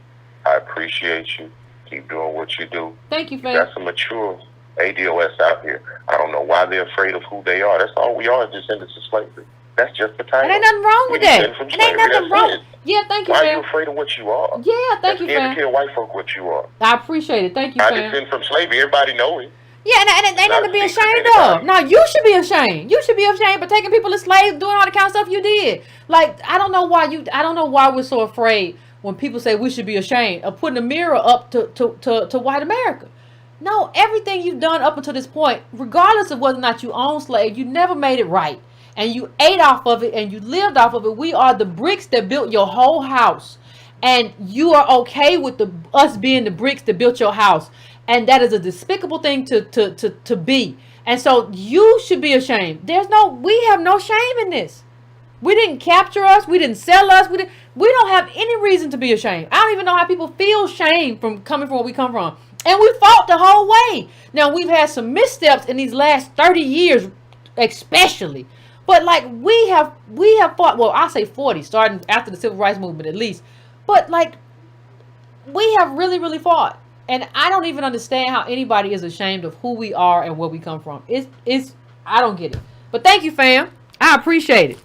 I appreciate you. Keep doing what you do. Thank you, fam. You got some mature ADOS out here. I don't know why they're afraid of who they are. That's all we are, descendants of slavery. That's just the title. And ain't nothing wrong with that. And ain't nothing wrong. Yeah, thank you, why fam. Why are you afraid of what you are? Yeah, thank you, fam. Scared to tell white folk what you are. I appreciate it. Thank you, fam. I descend from slavery. Everybody know it. Yeah, and ain't nothing to be ashamed of. No, you should be ashamed. You should be ashamed for taking people as slaves, doing all the kind of stuff you did. Like, I don't know why we're so afraid when people say we should be ashamed of putting a mirror up to white America. No, everything you've done up until this point, regardless of whether or not you own slaves, you never made it right. And you ate off of it and you lived off of it. We are the bricks that built your whole house. And you are okay with us being the bricks that built your house. And that is a despicable thing to be. And so you should be ashamed. We have no shame in this. We didn't capture us. We didn't sell us. We don't have any reason to be ashamed. I don't even know how people feel shame from coming from where we come from. And we fought the whole way. Now, we've had some missteps in these last 30 years, especially. But like we have fought, well, I say 40, starting after the Civil Rights Movement at least. But like we have really, really fought. And I don't even understand how anybody is ashamed of who we are and where we come from. I don't get it. But thank you, fam. I appreciate it.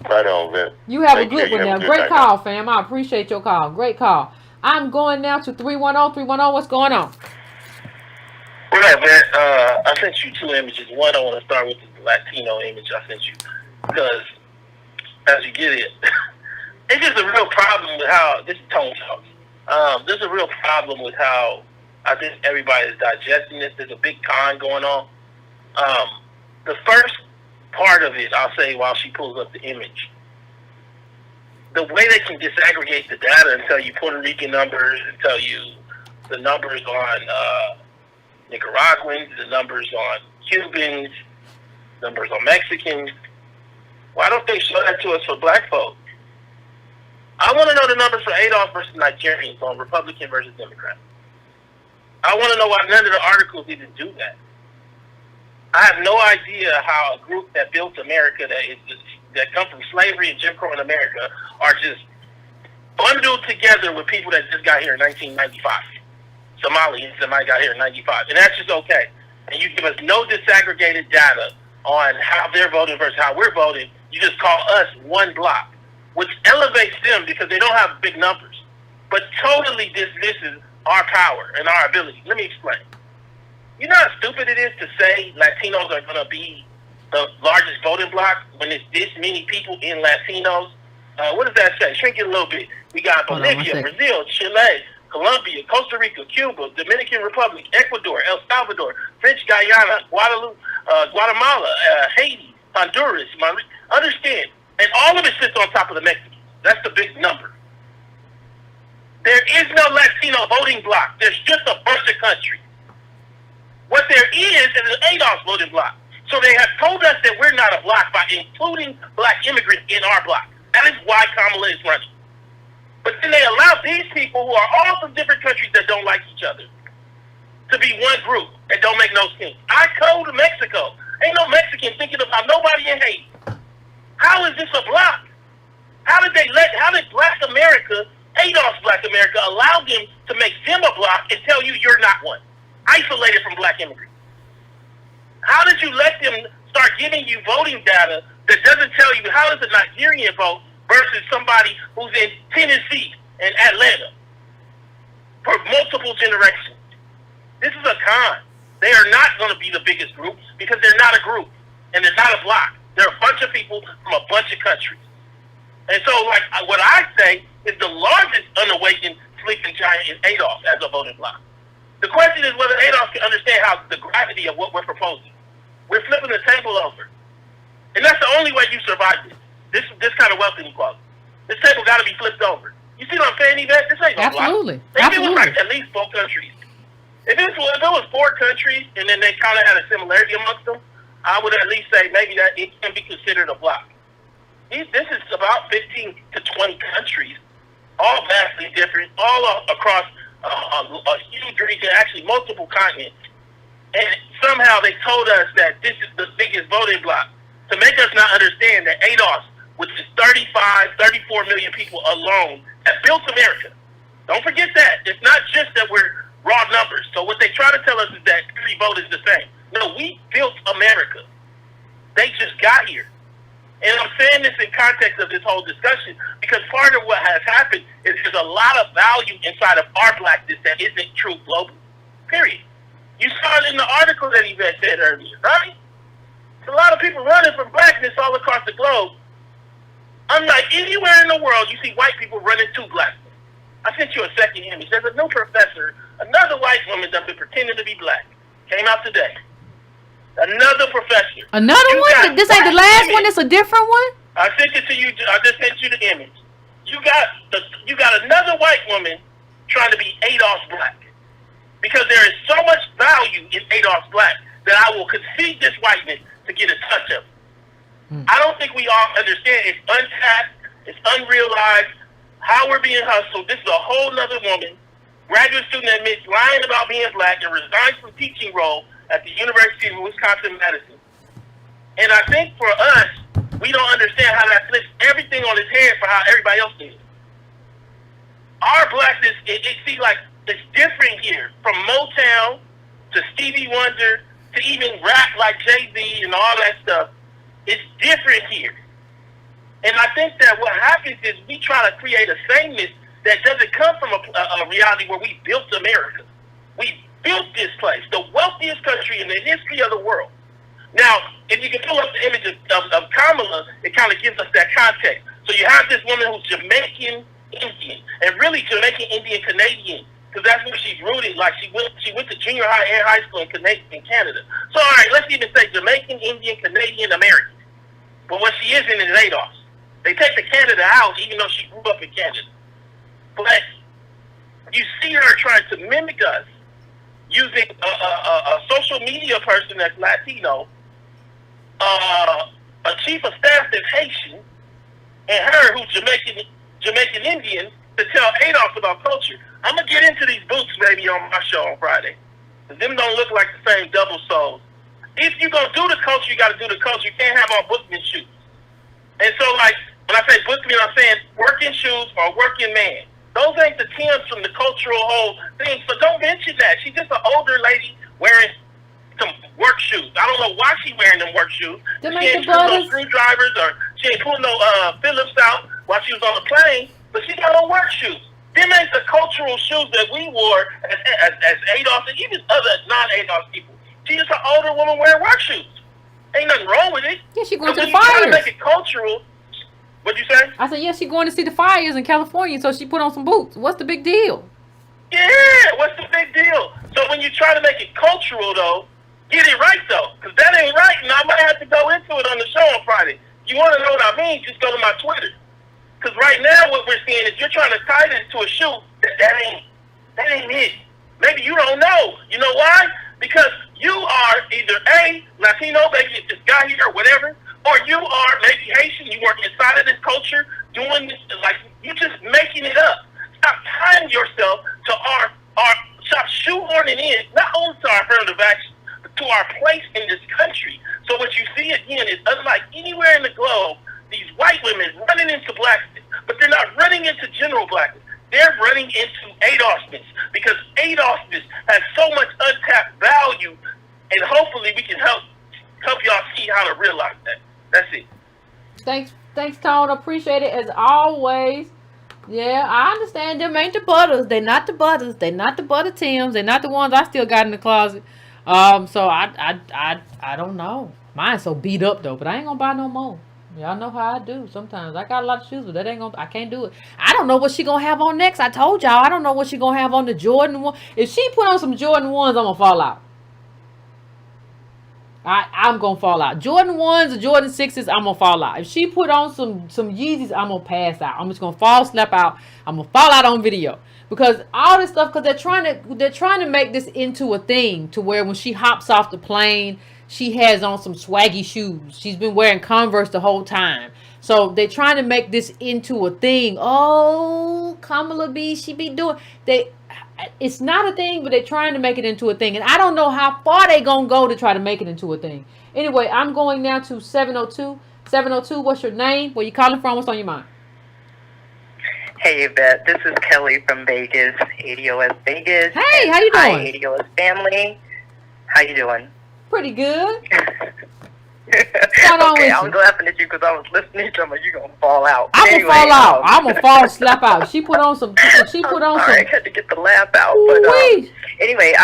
Right on, man. You have a good one now. Great call, fam. I appreciate your call. Great call. I'm going now to 310. 310, what's going on? What up, man? I sent you two images. One, I want to start with the Latino image I sent you. Because, as you get it, it's just a real problem with how, this is Tone Talks. There's a real problem with how I think everybody is digesting this. There's a big con going on. The first part of it, I'll say while she pulls up the image, the way they can disaggregate the data and tell you Puerto Rican numbers and tell you the numbers on Nicaraguans, the numbers on Cubans, numbers on Mexicans, why don't they show that to us for black folk? I want to know the numbers for Adolf versus Nigerians on Republican versus Democrat. I want to know why none of the articles even do that. I have no idea how a group that built America, that come from slavery and Jim Crow in America, are just bundled together with people that just got here in 1995. Somalians that might got here in 95. And that's just okay. And you give us no disaggregated data on how they're voting versus how we're voting. You just call us one block, which elevates them because they don't have big numbers, but totally dismisses our power and our ability. Let me explain. You know how stupid it is to say Latinos are going to be the largest voting bloc when it's this many people in Latinos? What does that say? Shrink it a little bit. We got Bolivia, Brazil, Chile, Colombia, Costa Rica, Cuba, Dominican Republic, Ecuador, El Salvador, French Guyana, Guatemala, Haiti, Honduras. Understand, and all of it sits on top of the Mexicans. That's the big number. There is no Latino voting bloc. There's just a bunch of countries. What there is an ADOS voting bloc. So they have told us that we're not a bloc by including black immigrants in our bloc. That is why Kamala is running. But then they allow these people who are all from different countries that don't like each other to be one group that don't make no sense. I go to Mexico. Ain't no Mexican thinking about nobody in Haiti. How is this a bloc? How did Black America, ADOS Black America, allow them to make them a bloc and tell you you're not one? Isolated from black immigrants. How did you let them start giving you voting data that doesn't tell you how does a Nigerian vote versus somebody who's in Tennessee and Atlanta for multiple generations? This is a con. They are not going to be the biggest group because they're not a group and they're not a bloc. They're a bunch of people from a bunch of countries. And so, like, what I say is the largest unawakened sleeping giant is ADOS as a voting bloc. The question is whether ADOS can understand how the gravity of what we're proposing. We're flipping the table over. And that's the only way you survive this kind of wealth inequality. This table got to be flipped over. You see what I'm saying, Yvette? This ain't no Absolutely. block. Maybe it was like at least 4 countries. If it was 4 countries and then they kind of had a similarity amongst them, I would at least say maybe that it can be considered a block. This is about 15 to 20 countries, all vastly different, all across a huge region, actually multiple continents. And somehow they told us that this is the biggest voting bloc to make us not understand that ADOS, which is 34 million people alone, that built America. Don't forget that. It's not just that we're raw numbers. So what they try to tell us is that every vote is the same. No, we built America. They just got here. And I'm saying this in context of this whole discussion because part of what has happened is there's a lot of value inside of our blackness that isn't true globally. Period. You saw it in the article that Yvette said earlier, right? There's a lot of people running from blackness all across the globe. Unlike anywhere in the world, you see white people running to blackness. I sent you a second image. There's a new professor, another white woman that's been pretending to be black. Came out today. Another professor. Another one? This ain't the last one. It's a different one. I sent it to you. I just sent you the image. You got another white woman trying to be ADOS black because there is so much value in ADOS black that I will concede this whiteness to get a touch of it. I don't think we all understand. It's untapped. It's unrealized. How we're being hustled. This is a whole nother woman, graduate student admits lying about being black and resigns from teaching role at the University of Wisconsin-Madison. And I think for us, we don't understand how that flips everything on its head for how everybody else did. Our blackness, it seems like it's different here. From Motown to Stevie Wonder to even rap like Jay-Z and all that stuff. It's different here. And I think that what happens is we try to create a sameness that doesn't come from a reality where we built America. We built this place, the wealthiest country in the history of the world. Now, if you can pull up the image of Kamala, it kind of gives us that context. So you have this woman who's Jamaican Indian, and really Jamaican Indian Canadian, because that's where she's rooted. Like she went to junior high and high school in Canada. So all right, let's even say Jamaican Indian Canadian American. But what she isn't is ADOS. They take the Canada out, even though she grew up in Canada. But you see her trying to mimic us using a social media person that's Latino, a chief of staff that's Haitian, and her who's Jamaican Indian to tell ADOS about culture. I'm going to get into these boots maybe on my show on Friday. Because them don't look like the same double souls. If you're going to do the culture, you got to do the culture. You can't have on bookman shoes. And so, like, when I say bookman, I'm saying working shoes for a working man. Those ain't the Tims from the cultural whole thing. So don't mention that. She's just an older lady wearing some work shoes. I don't know why she's wearing them work shoes. She ain't pulling no screwdrivers or she ain't pulling no Phillips out while she was on the plane, but she got on work shoes. Them ain't the cultural shoes that we wore as ADOS and even other non-ADOS people. She's just an older woman wearing work shoes. Ain't nothing wrong with it. Yeah, she going to the fires. fires. To make it cultural. What'd you say? I said, yeah, she going to see the fires in California, so she put on some boots. What's the big deal? Yeah, what's the big deal? So when you try to make it cultural, though, get it right, though, because that ain't right, and I might have to go into it on the show on Friday. You want to know what I mean? Just go to my Twitter. Because right now what we're seeing is you're trying to tie this to a shoe that ain't it. Maybe you don't know. You know why? Because you are either A, Latino, maybe it's this guy here or whatever, or you are maybe Haitian, you work inside of this culture, doing this, like, you're just making it up. Stop tying yourself to stop shoehorning in, not only to our affirmative action, but to our place in this country. So what you see again is, unlike anywhere in the globe, these white women running into blackness, but they're not running into general blackness. They're running into ADOSness because ADOSness has so much untapped value, and hopefully we can help y'all see how to realize that. That's it. Thanks, Tone. Appreciate it as always. Yeah, I understand them ain't the butters. They not the butters. They not the butter Tims. They not the ones I still got in the closet. So I don't know. Mine's so beat up though, but I ain't gonna buy no more. Y'all know how I do sometimes. I got a lot of shoes, but I can't do it. I don't know what she gonna have on next. I told y'all I don't know what she gonna have on the Jordan 1. If she put on some Jordan 1s, I'm gonna fall out. I'm gonna fall out. Jordan 1s or Jordan 6s, I'm gonna fall out. If she put on some Yeezys, I'm gonna pass out. I'm just gonna slap out. I'm gonna fall out on video. Because all this stuff, because they're trying to make this into a thing to where when she hops off the plane, she has on some swaggy shoes. She's been wearing Converse the whole time. So they're trying to make this into a thing. Oh, Kamala B, she be doing. It's not a thing, but they're trying to make it into a thing. And I don't know how far they gonna go to try to make it into a thing. Anyway, I'm going now to 702. 702, what's your name? Where you calling from? What's on your mind? Hey, Yvette. This is Kelly from Vegas, ADOS Vegas. Hey, how you doing? Hi, ADOS family. How you doing? Pretty good. Okay, I was laughing at you because I was listening to you. You're going to fall out. I'm going to fall out. I'm going to fall slap out. She put on some. I had to get the laugh out. But anyway,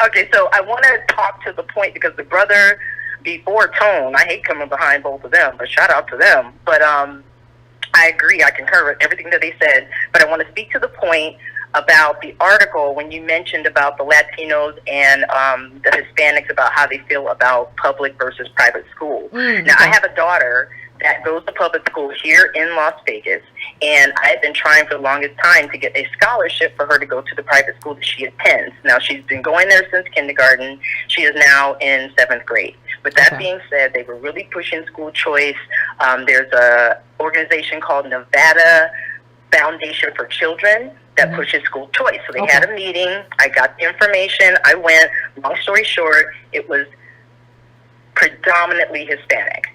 okay, so I want to talk to the point because the brother before Tone, I hate coming behind both of them, but shout out to them. But I agree. I concur with everything that they said. But I want to speak to the point about the article when you mentioned about the Latinos and the Hispanics about how they feel about public versus private school. Now, I have a daughter that goes to public school here in Las Vegas, and I've been trying for the longest time to get a scholarship for her to go to the private school that she attends. Now, she's been going there since kindergarten. She is now in 7th grade. With that being said, they were really pushing school choice. There's a organization called Nevada Foundation for Children that pushes school choice. So they had a meeting. I got the information. I went. Long story short, it was predominantly Hispanic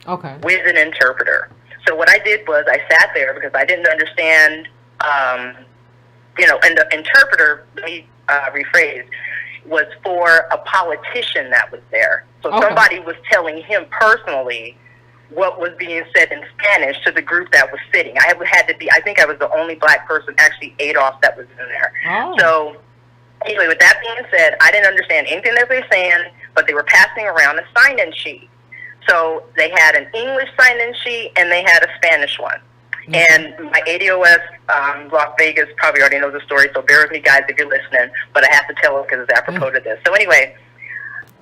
with an interpreter. So what I did was I sat there because I didn't understand, and the interpreter, let me rephrase, was for a politician that was there. So somebody was telling him personally what was being said in Spanish to the group that was sitting. I think I was the only black person, actually Adolf, that was in there. So anyway, with that being said, I didn't understand anything that they were saying, but they were passing around a sign-in sheet. So they had an English sign-in sheet and they had a Spanish one. And my ADOS Las Vegas probably already knows the story, so bear with me, guys, if you're listening, but I have to tell it because it's apropos to this. So anyway,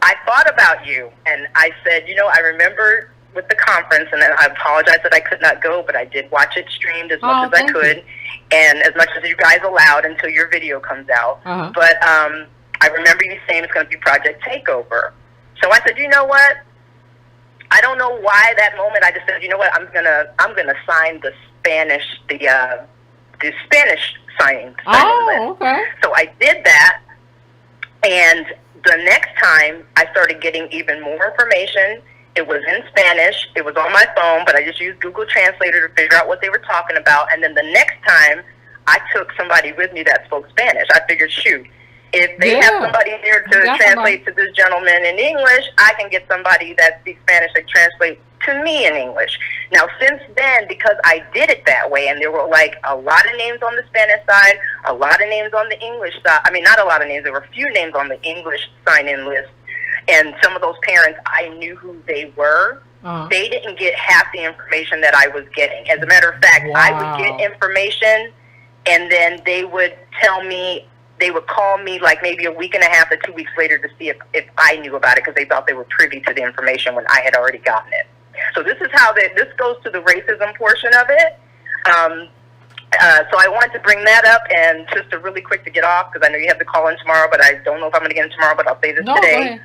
I thought about you, and I said, I remember with the conference, and I apologize that I could not go, but I did watch it streamed as much as I could, and as much as you guys allowed until your video comes out. But I remember you saying it's going to be Project Takeover. So I said, you know what? I don't know why that moment. I just said, you know what? I'm gonna sign the Spanish signing list. So I did that, and the next time I started getting even more information, It was in Spanish. It was on my phone, but I just used Google Translator to figure out what they were talking about. And then the next time, I took somebody with me that spoke Spanish. I figured, shoot, if they have somebody here to translate to this gentleman in English, I can get somebody that speaks Spanish to translate to me in English. Now, since then, because I did it that way, and there were like a lot of names on the Spanish side, a lot of names on the English side. I mean, not a lot of names. There were a few names on the English sign-in list. And some of those parents, I knew who they were. They didn't get half the information that I was getting. As a matter of fact, I would get information, and then they would tell me, they would call me like maybe a week and a half or 2 weeks later to see if I knew about it, because they thought they were privy to the information when I had already gotten it. So this is how this goes to the racism portion of it. So I wanted to bring that up, and just really quick to get off, because I know you have to call in tomorrow, but I don't know if I'm going to get in tomorrow, but I'll say this today.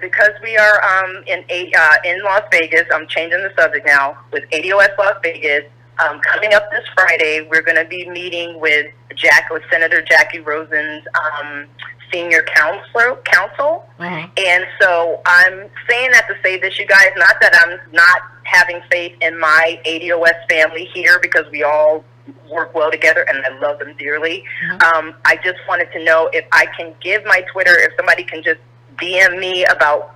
Because we are in Las Vegas, I'm changing the subject now, with ADOS Las Vegas. Coming up this Friday, we're going to be meeting with Senator Jackie Rosen's senior counsel. And so I'm saying that to say this, you guys, not that I'm not having faith in my ADOS family here, because we all work well together and I love them dearly. I just wanted to know if I can give my Twitter, if somebody can just DM me about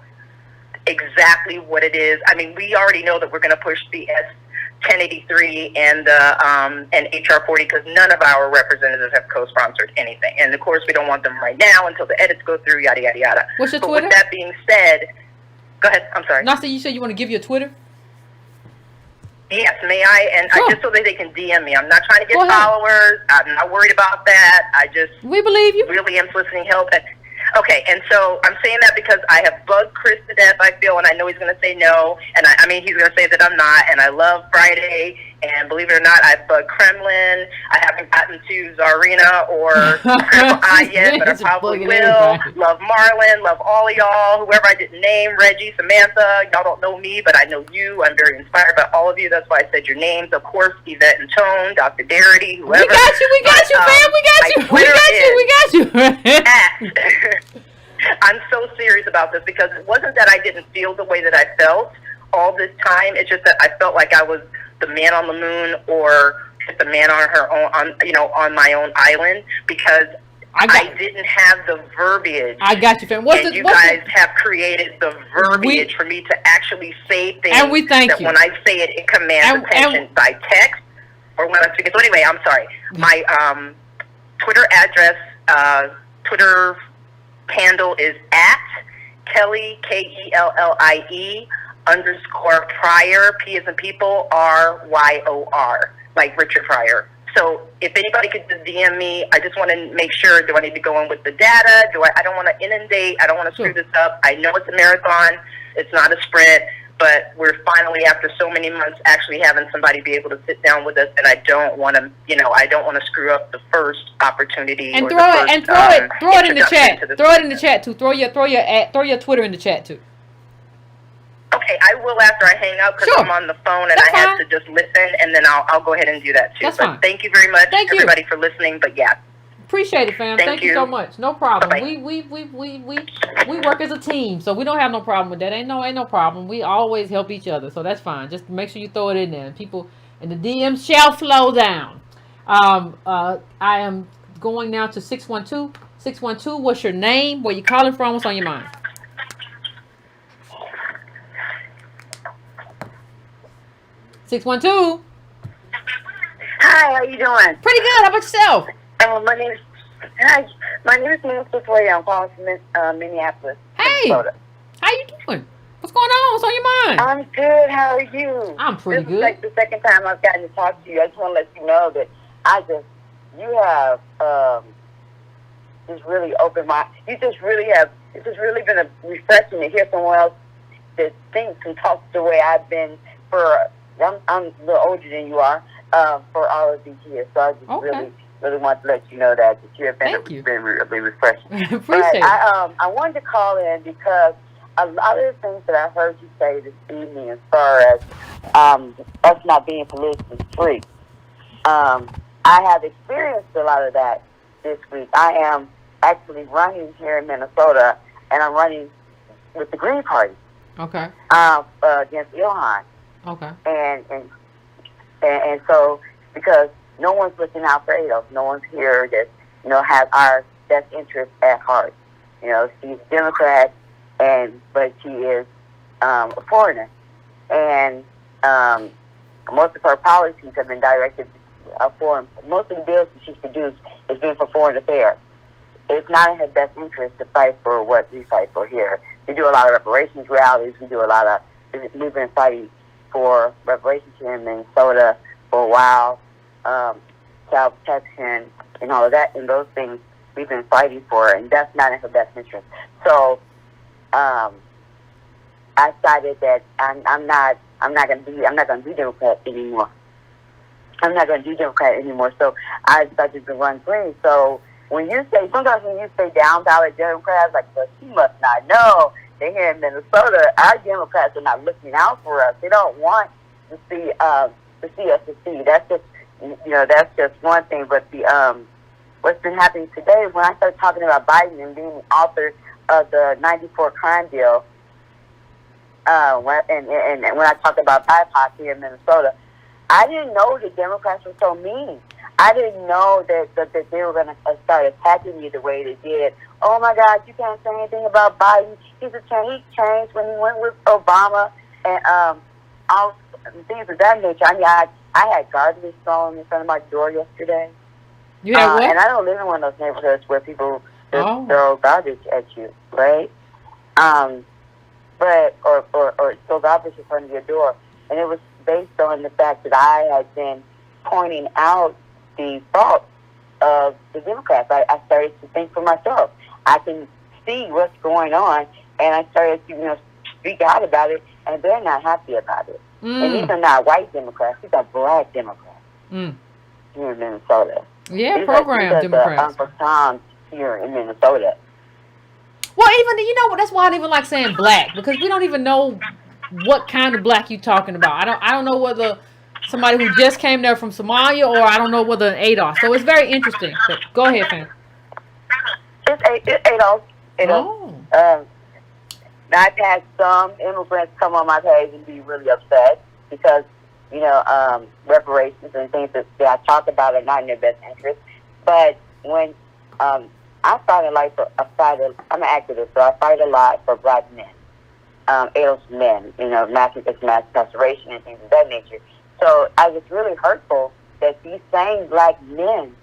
exactly what it is. I mean, we already know that we're going to push the S-1083 and HR 40, because none of our representatives have co-sponsored anything. And, of course, we don't want them right now until the edits go through, yada, yada, yada. What's your but Twitter? With that being said, go ahead. I'm sorry. Nasa, you said you want to give your Twitter? Yes, may I? And sure. just so that they can DM me. I'm not trying to get followers. I'm not worried about that. We believe you. Really am soliciting help. Okay, and so I'm saying that because I have bugged Chris to death, I feel, and I know he's going to say no. And I mean, he's going to say that I'm not. And I love Friday. And believe it or not, I've bugged Kremlin. I haven't gotten to Zarina or I yet, but I probably will. Love Marlon. Love all of y'all. Whoever I didn't name, Reggie, Samantha. Y'all don't know me, but I know you. I'm very inspired by all of you. That's why I said your names. Of course, Yvette and Tone, Dr. Darity, whoever. We got you, fam. We got you. I'm so serious about this, because it wasn't that I didn't feel the way that I felt all this time. It's just that I felt like I was the man on the moon, or just the man on her own, on my own island, because I didn't have the verbiage. I got you, fam. You guys have created the verbiage for me to actually say things. And we thank you. When I say it, it commands attention by text or when I'm speaking. So anyway, I'm sorry. My Twitter address, Twitter handle is @Kellie, KELLIE _Pryor, P as in people, RYOR, like Richard Pryor. So if anybody could just DM me, I just want to make sure, do I need to go in with the data? I don't want to inundate. I don't want to screw this up. I know it's a marathon. It's not a sprint. But we're finally, after so many months, actually having somebody be able to sit down with us, and I don't want to, I don't want to screw up the first opportunity. And throw it in the chat. Throw it in the chat too. Throw your Twitter in the chat too. Okay, I will after I hang up, because I'm on the phone and I have to just listen, and then I'll go ahead and do that too. That's fine. Thank you very much, everybody, for listening. But yeah. Appreciate it, fam. Thank you so much. No problem. Bye-bye. We work as a team, so we don't have no problem with that. Ain't no problem. We always help each other, so that's fine. Just make sure you throw it in there, and people and the DMs shall flow down. I am going now to 612. 612. What's your name? Where you calling from? What's on your mind? Six 1-2. Hi, how you doing? Pretty good. How about yourself? My name is Minister Toya. I'm calling from Minneapolis, Hey, Minnesota. How you doing? What's going on? What's on your mind? I'm good. How are you? I'm pretty good. This is like the second time I've gotten to talk to you. I just want to let you know that you have just really opened my. It's just really been refreshing to hear someone else that thinks and talks the way I've been for. I'm a little older than you are for all of these years, so I just really want to let you know that you have been really refreshing. Appreciate it. I wanted to call in because a lot of the things that I heard you say this evening, as far as us not being politically free, I have experienced a lot of that this week. I am actually running here in Minnesota, and I'm running with the Green Party. Okay. Against Ilhan. Okay. And so, because no one's looking out for Adolf, no one's here that, has our best interest at heart. She's a Democrat, but she is a foreigner. And most of her policies have been directed for, most of the bills that she's produced has been for foreign affairs. It's not in her best interest to fight for what we fight for here. We do a lot of reparations rallies. We've been fighting for reparations here in Minnesota for a while, child protection and all of that, and those things we've been fighting for, and that's not in her best interest. So, I decided that I'm not going to do Democrat anymore. I'm not going to do Democrat anymore. So I decided to run green. So sometimes when you say down ballot Democrats, like, well, she must not know that here in Minnesota, our Democrats are not looking out for us. They don't want to see us succeed. That's just, that's just one thing. But what's been happening today is when I started talking about Biden and being the author of the '94 crime bill, and when I talked about BIPOC here in Minnesota, I didn't know the Democrats were so mean. I didn't know that they were going to start attacking me the way they did. Oh my God, you can't say anything about Biden. He changed when he went with Obama and all things of that nature. I mean, I had garbage thrown in front of my door yesterday. You had what? And I don't live in one of those neighborhoods where people just throw garbage at you, right? But or throw garbage in front of your door, and it was based on the fact that I had been pointing out the faults of the Democrats. I started to think for myself. I can see what's going on, and I started to speak out about it, and they're not happy about it. And these are not white Democrats; these are black Democrats here in Minnesota. Yeah, these program are Democrats. Uncle Toms here in Minnesota. Well, even that's why I don't even like saying black, because we don't even know what kind of black you talking about. I don't know whether somebody who just came there from Somalia, or I don't know whether an ADOS. So it's very interesting. But go ahead, fam. It's ADOS. Oh. I've had some immigrants come on my page and be really upset because, reparations and things that I talk about are not in their best interest. But when I fight I'm an activist, so I fight a lot for black men, ADOS men, mass incarceration and things of that nature. So I was really hurtful that these same black men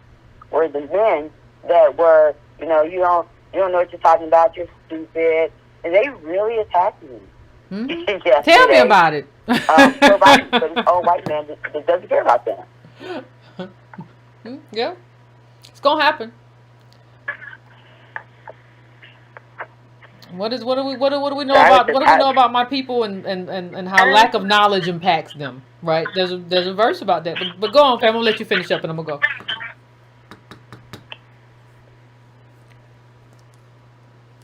were the men that were, you don't know what you're talking about, you're stupid, and they really attacked me. Mm-hmm. Tell me about it. But this old white man that doesn't care about them. Yeah, it's gonna happen. What do we know about my people and how lack of knowledge impacts them, right? There's a verse about that. But go on, fam. I'm gonna let you finish up and I'm gonna go.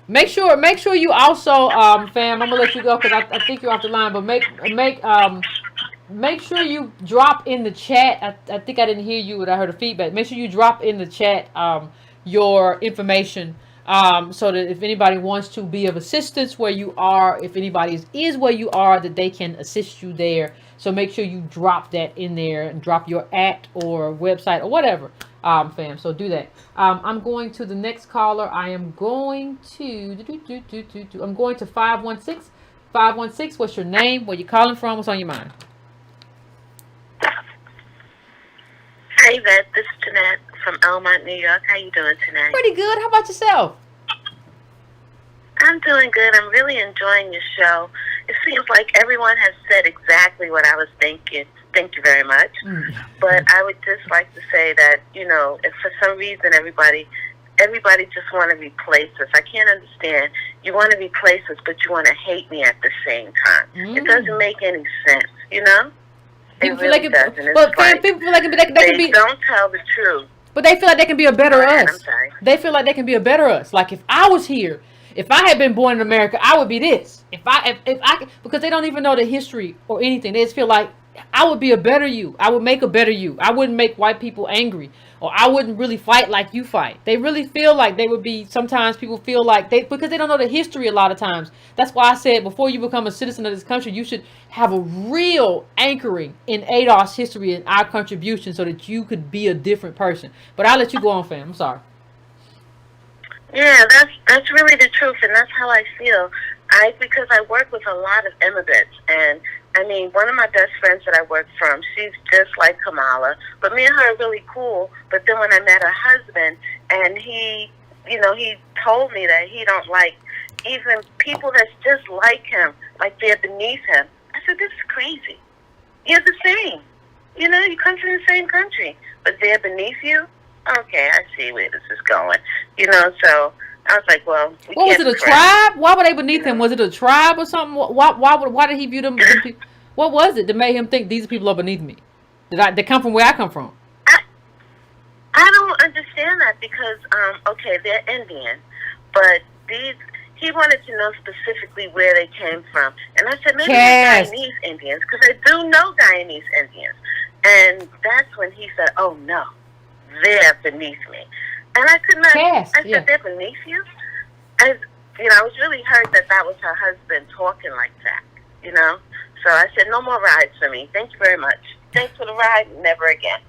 Make sure you also, fam. I'm gonna let you go because I think you're off the line. But make sure you drop in the chat. I think I didn't hear you, but I heard a feedback. Make sure you drop in the chat your information. So that if anybody wants to be of assistance where you are, if anybody is where you are, that they can assist you there. So make sure you drop that in there and drop your @ or website or whatever, fam. So do that. I'm going to the next caller. I am going to I'm going to 516. 516. What's your name? Where you calling from? What's on your mind? Hi, Yvette. This is Jeanette from Elmont, New York. How you doing tonight? Pretty good. How about yourself? I'm doing good. I'm really enjoying your show. It seems like everyone has said exactly what I was thinking. Thank you very much. But I would just like to say that, if for some reason everybody just want to replace us. I can't understand. You want to replace us, but you want to hate me at the same time. It doesn't make any sense, People feel like people feel like they can be. Don't tell the truth. But they feel like they can be a better us. I'm sorry. They feel like they can be a better us. Like if I was here, if I had been born in America, I would be this. If I because they don't even know the history or anything. They just feel like I would be a better you. I would make a better you. I wouldn't make white people angry, or I wouldn't really fight like you fight. They really feel like they would be. Sometimes people feel like because they don't know the history a lot of times. That's why I said before you become a citizen of this country, you should have a real anchoring in ADOS history and our contribution so that you could be a different person. But I'll let you go on, fam. I'm sorry. Yeah, that's really the truth, and that's how I feel. Because I work with a lot of immigrants, and I mean, one of my best friends that I work from, she's just like Kamala, but me and her are really cool. But then when I met her husband, and he told me that he don't like even people that's just like him, like they're beneath him. I said, this is crazy. You're the same. You come from the same country, but they're beneath you? Okay, I see where this is going. So I was like, well, what was it, a tribe? Why were they beneath him? Was it a tribe or something? Why did he view them? What was it that made him think these people are beneath me? They come from where I come from? I don't understand that because, okay, they're Indian, but he wanted to know specifically where they came from. And I said, maybe they're Guyanese Indians, because I do know Guyanese Indians. And that's when he said, oh, no, they're beneath me. And I could not, I said, they're beneath you? I was really hurt that was her husband talking like that, So I said, no more rides for me. Thank you very much. Thanks for the ride, never again.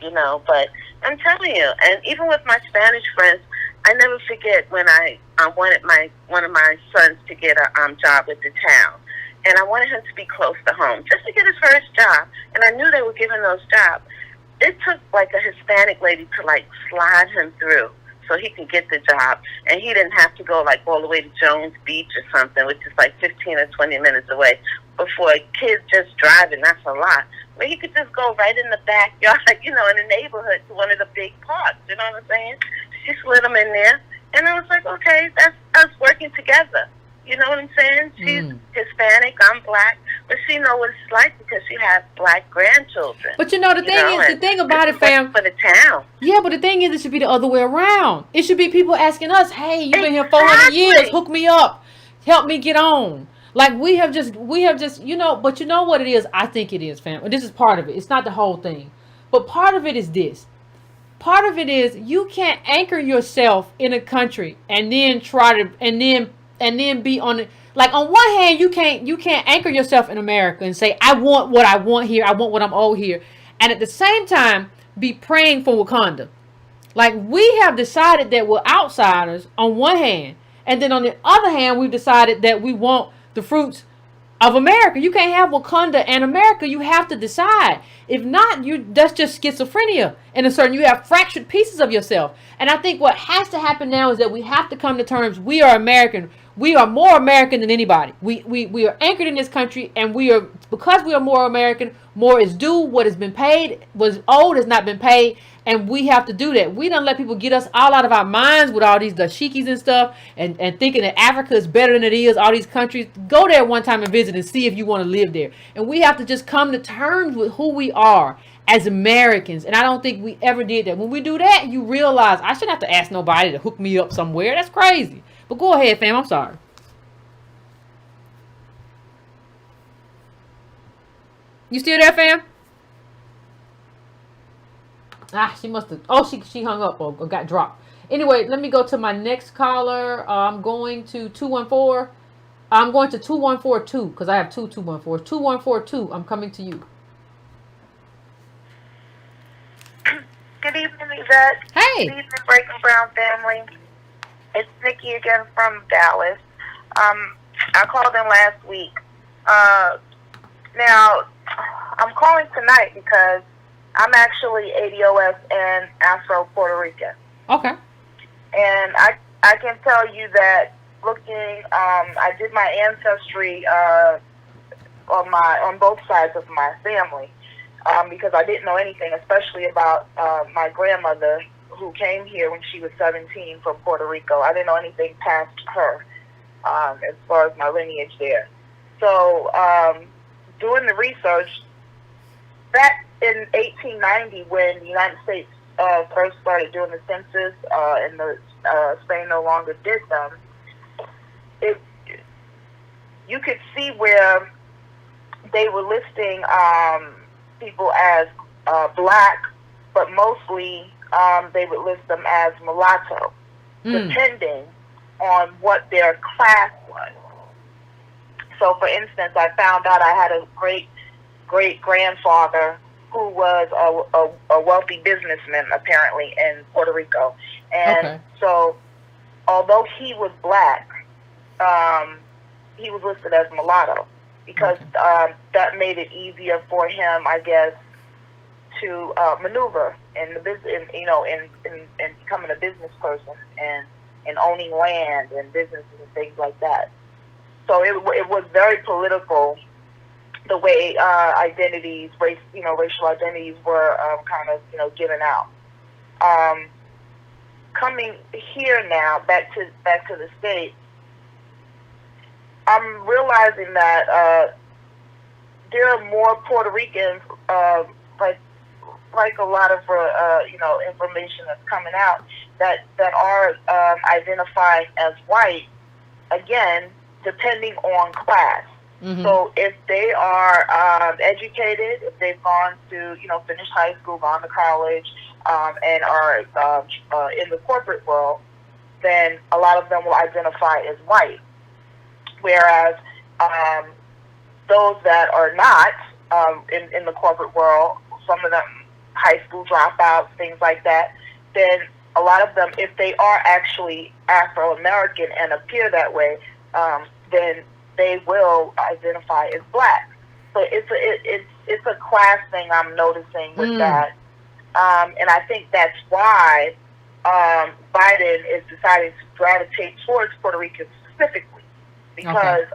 But I'm telling you, and even with my Spanish friends, I never forget when I wanted one of my sons to get a job with the town. And I wanted him to be close to home, just to get his first job. And I knew they were giving those jobs. It took like a Hispanic lady to like slide him through so he could get the job. And he didn't have to go like all the way to Jones Beach or something, which is like 15 or 20 minutes away. Before a kid just driving, that's a lot. But he could just go right in the backyard, in the neighborhood to one of the big parks. You know what I'm saying? She slid him in there. And I was like, okay, that's us working together. You know what I'm saying? She's Hispanic, I'm black, but she knows what it's like because she has black grandchildren. But the thing about it, fam, for the town. Yeah, but the thing is, it should be the other way around. It should be people asking us, "Hey, you've been here 400 years. Hook me up, help me get on." Like we have just, but you know what it is? I think it is, fam. And this is part of it. It's not the whole thing, but part of it is this. Part of it is you can't anchor yourself in a country and then try to and then be on it. Like on one hand, you can't anchor yourself in America and say, I want what I want here. I want what I'm owed here. And at the same time, be praying for Wakanda. Like we have decided that we're outsiders on one hand. And then on the other hand, we've decided that we want the fruits of America. You can't have Wakanda and America. You have to decide. If not, that's just schizophrenia. In a certain, you have fractured pieces of yourself. And I think what has to happen now is that we have to come to terms. We are American. We are more American than anybody. We are anchored in this country, and because we are more American, more is due. What has been paid, was owed, has not been paid, and we have to do that. We don't let people get us all out of our minds with all these dashikis and stuff, and thinking that Africa is better than it is. All these countries, go there one time and visit and see if you want to live there. And we have to just come to terms with who we are as Americans, and I don't think we ever did that. When we do that, you realize I shouldn't have to ask nobody to hook me up somewhere. That's crazy. But go ahead, fam. I'm sorry. You still there, fam? She must have. Oh, she hung up or got dropped. Anyway, let me go to my next caller. I'm going to 214. I'm going to 2142 because I have two 214. 2142. I'm coming to you. Good evening, Yvette. Hey. Good evening, Breaking Brown family. It's Nikki again from Dallas. I called in last week. Now, I'm calling tonight because I'm actually ADOS and Afro Puerto Rican. Okay. And I can tell you that looking, I did my ancestry on both sides of my family because I didn't know anything, especially about my grandmother, who came here when she was 17 from Puerto Rico. I didn't know anything past her as far as my lineage there. So doing the research, back in 1890 when the United States first started doing the census and Spain no longer did them, you could see where they were listing people as black, but mostly they would list them as mulatto, depending on what their class was. So, for instance, I found out I had a great-grandfather who was a wealthy businessman, apparently, in Puerto Rico. And so, although he was black, he was listed as mulatto because that made it easier for him, I guess, to maneuver in the business, in becoming a business person and owning land and businesses and things like that. So it was very political, the way identities, racial identities were kind of, given out. Coming here now, back to the States, I'm realizing that there are more Puerto Ricans, like a lot of information that's coming out that are identifying as white, again, depending on class. So if they are educated, if they've gone to finished high school, gone to college, and are in the corporate world, then a lot of them will identify as white. Whereas those that are not in the corporate world, some of them high school dropouts, things like that, then a lot of them, if they are actually Afro-American and appear that way, then they will identify as black. So it's a class thing I'm noticing with that. And I think that's why Biden is deciding to gravitate towards Puerto Ricans specifically. Because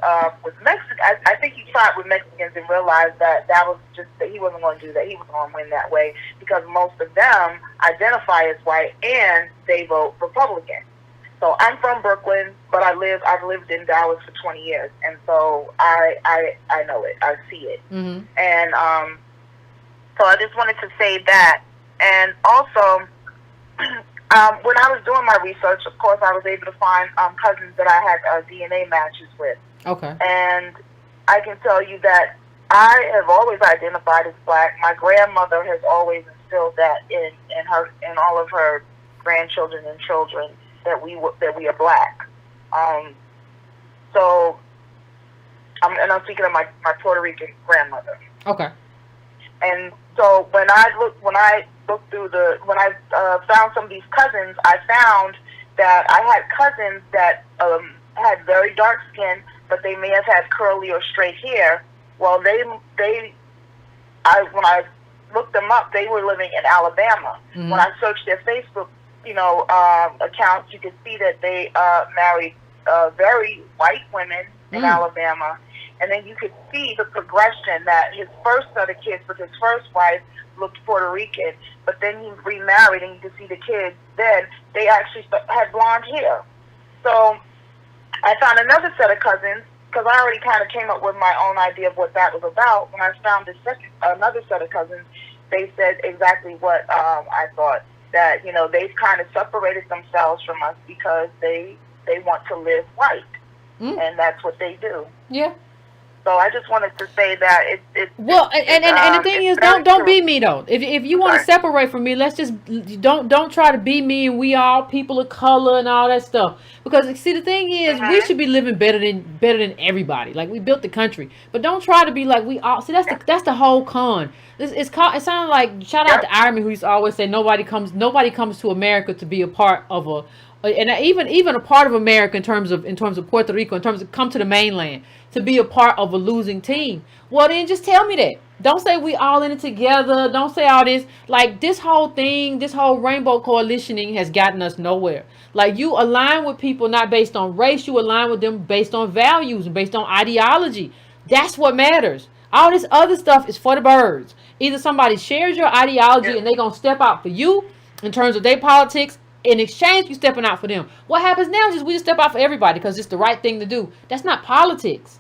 with Mexico, I think he tried with Mexicans and realized that was just that he wasn't going to do that. He was going to win that way because most of them identify as white and they vote Republican. So I'm from Brooklyn, but I've lived in Dallas for 20 years, and so I know it, I see it, and so I just wanted to say that, and also. When I was doing my research, of course, I was able to find cousins that I had DNA matches with. Okay. And I can tell you that I have always identified as black. My grandmother has always instilled that in all of her grandchildren and children that we are black. So, I'm speaking of my Puerto Rican grandmother. Okay. And so when I found some of these cousins, I found that I had cousins that had very dark skin, but they may have had curly or straight hair. Well, when I looked them up, they were living in Alabama. When I searched their Facebook, accounts, you could see that they married very white women in Alabama. And then you could see the progression that his first set of kids with his first wife looked Puerto Rican, but then he remarried, and you could see the kids then, they actually had blonde hair. So I found another set of cousins, because I already kind of came up with my own idea of what that was about. When I found another set of cousins, they said exactly what I thought, that, they've kind of separated themselves from us because they want to live white, and that's what they do. Yeah. So I just wanted to say that and the thing is, don't be me though. If you want to separate from me, let's just don't try to be me, and we all people of color and all that stuff. Because see, the thing is, we should be living better than everybody. Like, we built the country, but don't try to be like we all. See, that's the whole con. It sounded like, shout out to Iron Man, who used to always say nobody comes to America to be a part of a. And even a part of America in terms of Puerto Rico, in terms of come to the mainland to be a part of a losing team. Well, then just tell me that. Don't say we all in it together. Don't say all this. Like, this whole thing, this whole rainbow coalitioning has gotten us nowhere. Like, you align with people not based on race. You align with them based on values and based on ideology. That's what matters. All this other stuff is for the birds. Either somebody shares your ideology and they're going to step out for you in terms of their politics. In exchange, you stepping out for them. What happens now is we just step out for everybody because it's the right thing to do. That's not politics.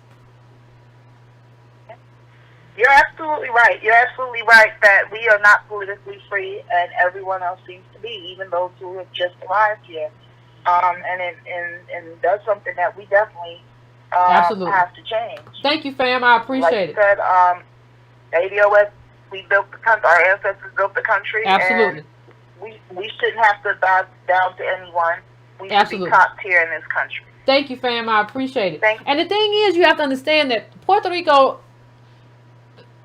You're absolutely right. You're absolutely right that we are not politically free, and everyone else seems to be, even those who have just arrived here. And that's something that we definitely Absolutely. has to change. Thank you, fam. I appreciate like it. Like you said, ADOS, we built the country. Our ancestors built the country. Absolutely. And we shouldn't have to bow down to anyone. We should be top tier in this country. Thank you, fam. I appreciate it. Thank you. And the thing is, you have to understand that Puerto Rico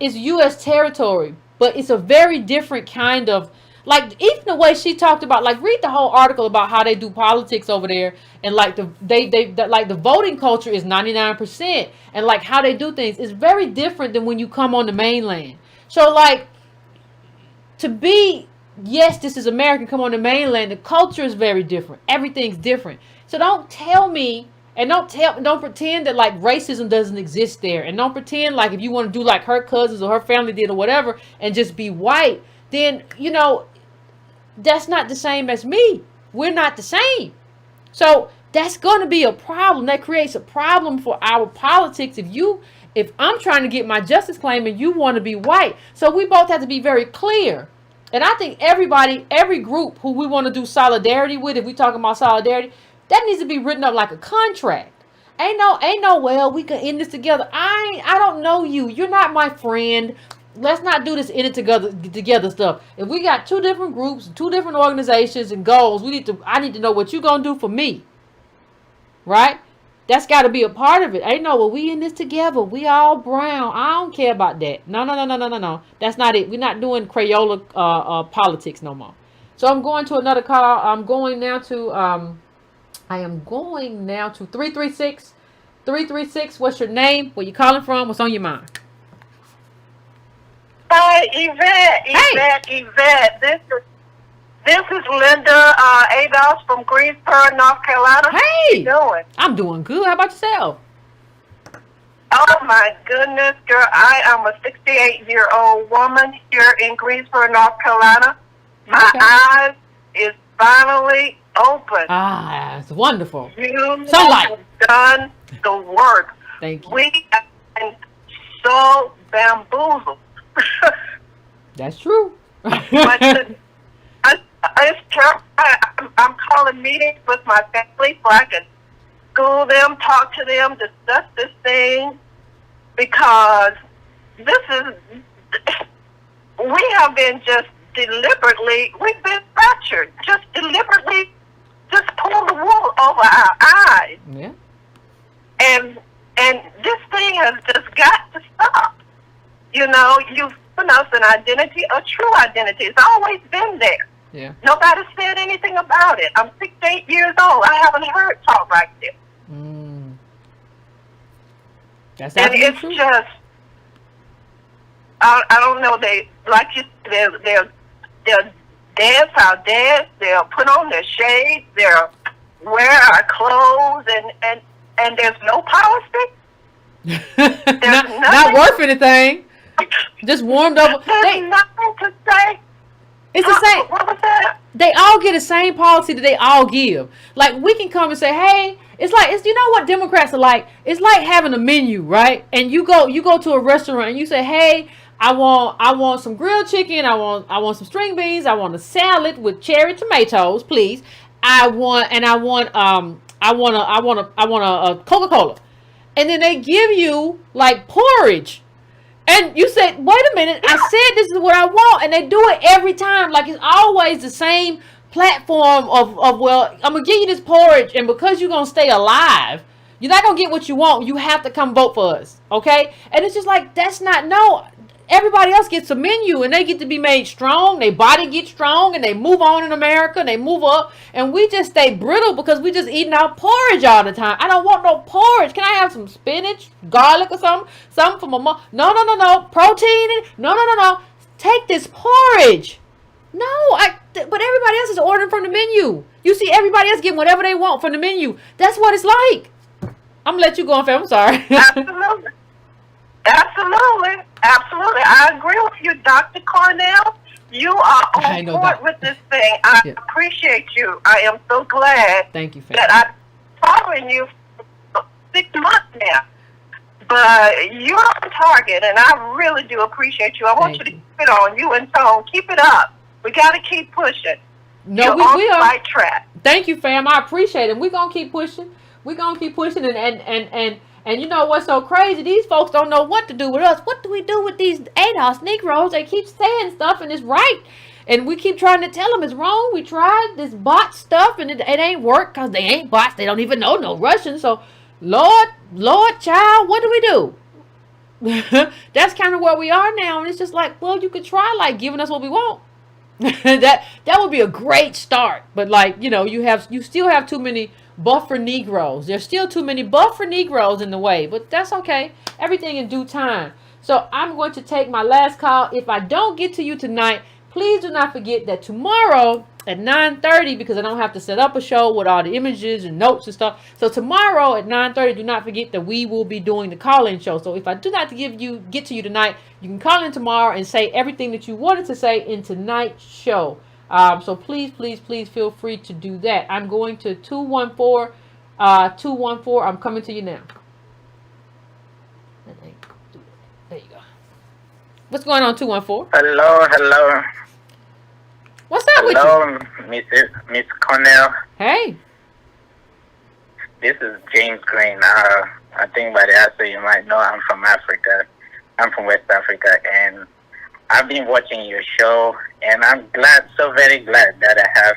is U.S. territory, but it's a very different kind of, like, even the way she talked about, like, read the whole article about how they do politics over there, and like the voting culture is 99%, and like how they do things is very different than when you come on the mainland. So like, to be, yes, this is American, come on the mainland, the culture is very different. Everything's different. So don't tell me, and don't pretend that like racism doesn't exist there, and don't pretend like if you want to do like her cousins or her family did or whatever and just be white, then you know that's not the same as me. We're not the same. So that's going to be a problem. That creates a problem for our politics. If I'm trying to get my justice claim and you want to be white, so we both have to be very clear. And I think every group who we want to do solidarity with, if we talking about solidarity, that needs to be written up like a contract. Ain't no, well, we can end this together. I don't know you. You're not my friend. Let's not do this in it together stuff. If we got two different groups, two different organizations and goals, I need to know what you're going to do for me. Right? That's got to be a part of it. Ain't no, well, we in this together. We all brown. I don't care about that. No. That's not it. We're not doing Crayola politics no more. So I'm going to another call. I am going now to 336. 336, what's your name? Where you calling from? What's on your mind? Hi, Yvette. This is Linda Ados from Greensboro, North Carolina. Hey, how you doing? I'm doing good. How about yourself? Oh my goodness, girl! I am a 68-year-old woman here in Greensboro, North Carolina. My eyes is finally open. Ah, it's wonderful. You Sunlight. have done the work. Thank you. We have been so bamboozled. That's true. I'm calling meetings with my family so I can school them, talk to them, discuss this thing, because we have been we've been fractured, just deliberately, just pull the wool over our eyes. Yeah. And this thing has just got to stop. You know, you've given us an identity, a true identity. It's always been there. Yeah. Nobody said anything about it. I'm 68 years old. I haven't heard talk like this. That's and it's true. just, I don't know. They like you. They'll dance our dance. They'll put on their shades. They'll wear our clothes, and there's no policy. not worth anything. Just warmed up. There's nothing to say. It's the same. What was that? They all get the same policy that they all give. Like, we can come and say, hey, it's you know what Democrats are like? It's like having a menu, right? And you go to a restaurant and you say, hey, I want some grilled chicken, I want some string beans, I want a salad with cherry tomatoes, please. I want a Coca-Cola. And then they give you like porridge. And you said, wait a minute, I said this is what I want. And they do it every time. Like, it's always the same platform of well, I'm going to give you this porridge. And because you're going to stay alive, you're not going to get what you want. You have to come vote for us. Okay? And it's just like, that's not, no. Everybody else gets a menu and they get to be made strong. Their body gets strong and they move on in America and they move up. And we just stay brittle because we just eating our porridge all the time. I don't want no porridge. Can I have some spinach, garlic or something? Something for my mom? No. Protein? No. Take this porridge. No, but everybody else is ordering from the menu. You see everybody else getting whatever they want from the menu. That's what it's like. I'm going to let you go on, fam. I'm sorry. Absolutely. I agree with you, Dr. Cornell. You are on board with this thing. I appreciate you. I am so glad Thank you, that I'm following you for 6 months now. But you're on target, and I really do appreciate you. I want you to keep it on. You and Tone, keep it up. We got to keep pushing. No, You're on we the are. right track. Thank you, fam. I appreciate it. We're going to keep pushing. We're going to keep pushing. And you know what's so crazy? These folks don't know what to do with us. What do we do with these ADOS Negroes? They keep saying stuff and it's right. And we keep trying to tell them it's wrong. We tried this bot stuff and it ain't work because they ain't bots. They don't even know no Russian. So, Lord, child, what do we do? That's kind of where we are now. And it's just like, well, you could try like giving us what we want. that would be a great start. But like, you still have too many buffer Negroes. There's still too many buffer Negroes in the way, but that's okay. Everything in due time. So I'm going to take my last call. If I don't get to you tonight, please do not forget that tomorrow at 9:30, because I don't have to set up a show with all the images and notes and stuff. So tomorrow at 9:30, do not forget that we will be doing the call-in show. So if I do not get to you tonight, you can call in tomorrow and say everything that you wanted to say in tonight's show. So please feel free to do that. I'm going to 214. I'm coming to you now. There you go. What's going on, 214? Hello. What's up with you? Hello, Miss Cornell. Hey. This is James Green. I think by the answer you might know I'm from Africa. I'm from West Africa, and I've been watching your show, and I'm so very glad that I have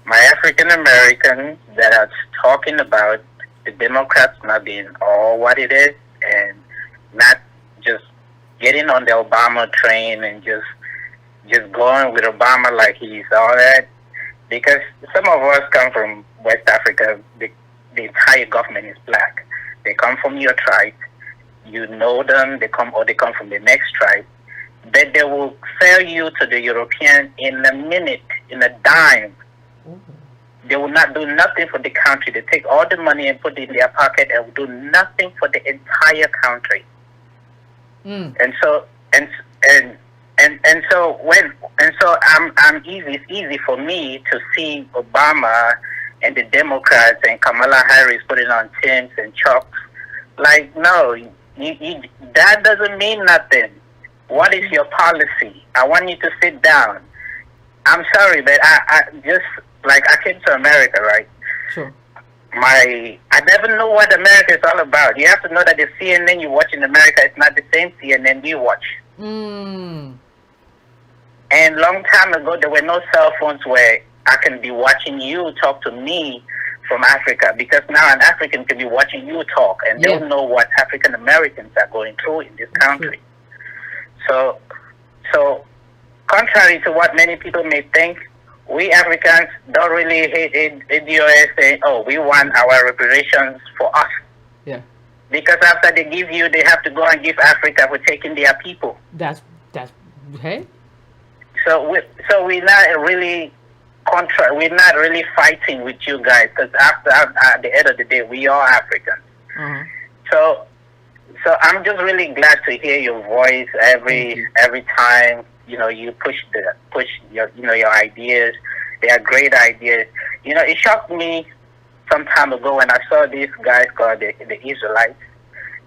my African Americans that are talking about the Democrats not being all what it is, and not just getting on the Obama train and just going with Obama like he's all that. Because some of us come from West Africa, the entire government is black. They come from your tribe. You know them. They come from the next tribe. But they will sell you to the European in a minute, in a dime. They will not do nothing for the country. They take all the money and put it in their pocket and will do nothing for the entire country. And so it's easy for me to see Obama and the Democrats and Kamala Harris putting on Tims and Chucks. Like, no, that doesn't mean nothing. What is your policy? I want you to sit down. I'm sorry, but I came to America, right? Sure. I never know what America is all about. You have to know that the CNN you watch in America is not the same CNN we watch. And long time ago, there were no cell phones where I can be watching you talk to me from Africa, because now an African can be watching you talk, and they'll know what African Americans are going through in this country. So contrary to what many people may think, we Africans don't really hate the US saying, oh, we want our reparations for us. Yeah. Because after they give you, they have to go and give Africa for taking their people. That's hey. So we're not really we're not really fighting with you guys, because at the end of the day, we are Africans. So I'm just really glad to hear your voice every time. You push your your ideas. They are great ideas. It shocked me some time ago when I saw these guys called the Israelites.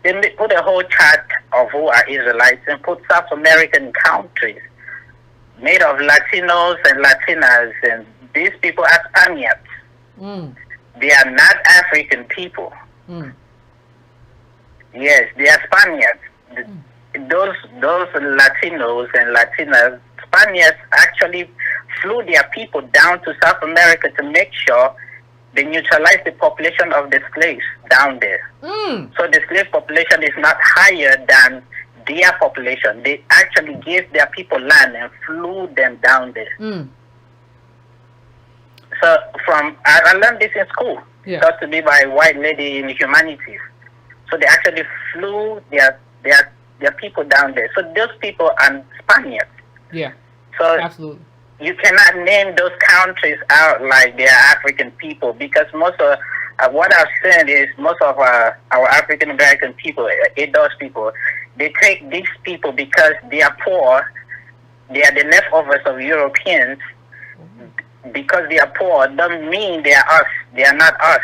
They put a whole chart of who are Israelites and put South American countries made of Latinos and Latinas, and these people are Spaniards. They are not African people. Yes, they are Spaniards. Those Latinos and Latinas, Spaniards actually flew their people down to South America to make sure they neutralize the population of the slaves down there. So the slave population is not higher than their population. They actually gave their people land and flew them down there. So I learned this in school. Taught to me by a white lady in humanities. So they actually flew their people down there. So those people are Spaniards. Yeah. So absolutely. You cannot name those countries out like they are African people, because most of what I've seen is most of our African American people, those people, they take these people because they are poor. They are the leftovers of Europeans. Because they are poor doesn't mean they are us. They are not us.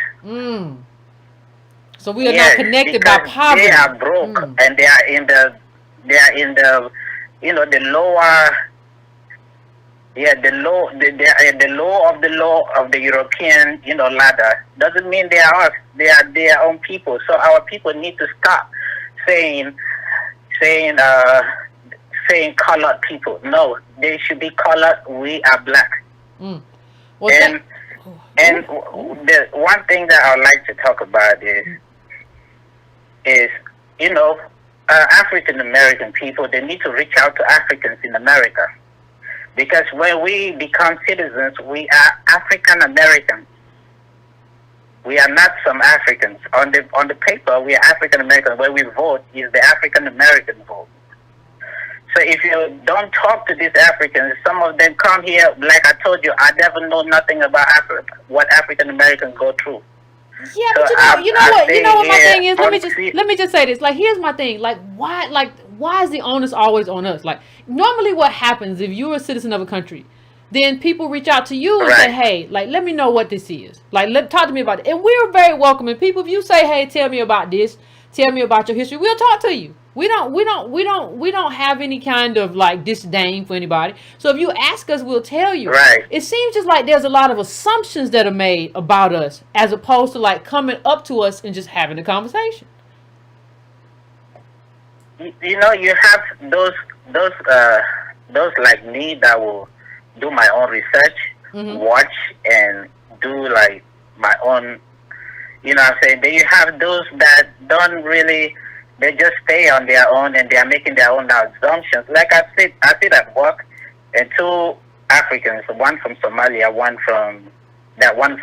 So we are not connected by poverty. They are broke, and they are in the the lower Yeah, the law of the European, ladder doesn't mean they are us. They are their own people. So our people need to stop saying saying uh saying colored people. No, they should be colored. We are black. Mm. Well, And the one thing that I would like to talk about is African American people. They need to reach out to Africans in America, because when we become citizens, we are African Americans. We are not some Africans. On the paper, we are African Americans. When we vote, is the African American vote. So if you don't talk to these Africans, some of them come here, like I told you, I never know nothing about Africa, what African Americans go through. Yeah, but you know what my thing is. Let me just say this. Like, here's my thing. Like, why is the onus always on us? Like, normally what happens if you're a citizen of a country, then people reach out to you and say, hey, like, let me know what this is. Like, talk to me about it. And we're very welcoming people. If you say, hey, tell me about this, tell me about your history, we'll talk to you. We don't have any kind of like disdain for anybody. So if you ask us, we'll tell you. Right. It seems just like there's a lot of assumptions that are made about us, as opposed to like coming up to us and just having a conversation. You have those like me that will do my own research, watch and do like my own. You know what I'm saying? Then you have those that don't really. They just stay on their own and they are making their own assumptions. Like I sit at work, and two Africans, one from Somalia, one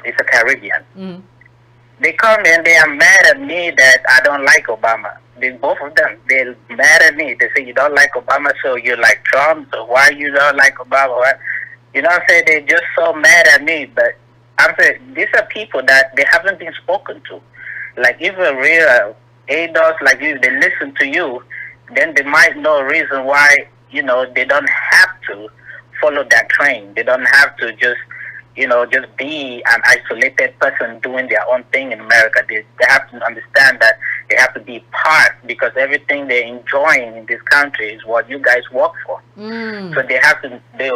is a Caribbean. Mm-hmm. They come and they are mad at me that I don't like Obama. Both of them, they're mad at me. They say, you don't like Obama, so you like Trump, so why you don't like Obama? What? You know what I'm saying? They're just so mad at me. But I'm saying, these are people that they haven't been spoken to. Like, if a real ADOS, like if they listen to you, then they might know a reason why, they don't have to follow that train. They don't have to just be an isolated person doing their own thing in America. They have to understand that they have to be part, because everything they're enjoying in this country is what you guys work for. Mm. So they have to, they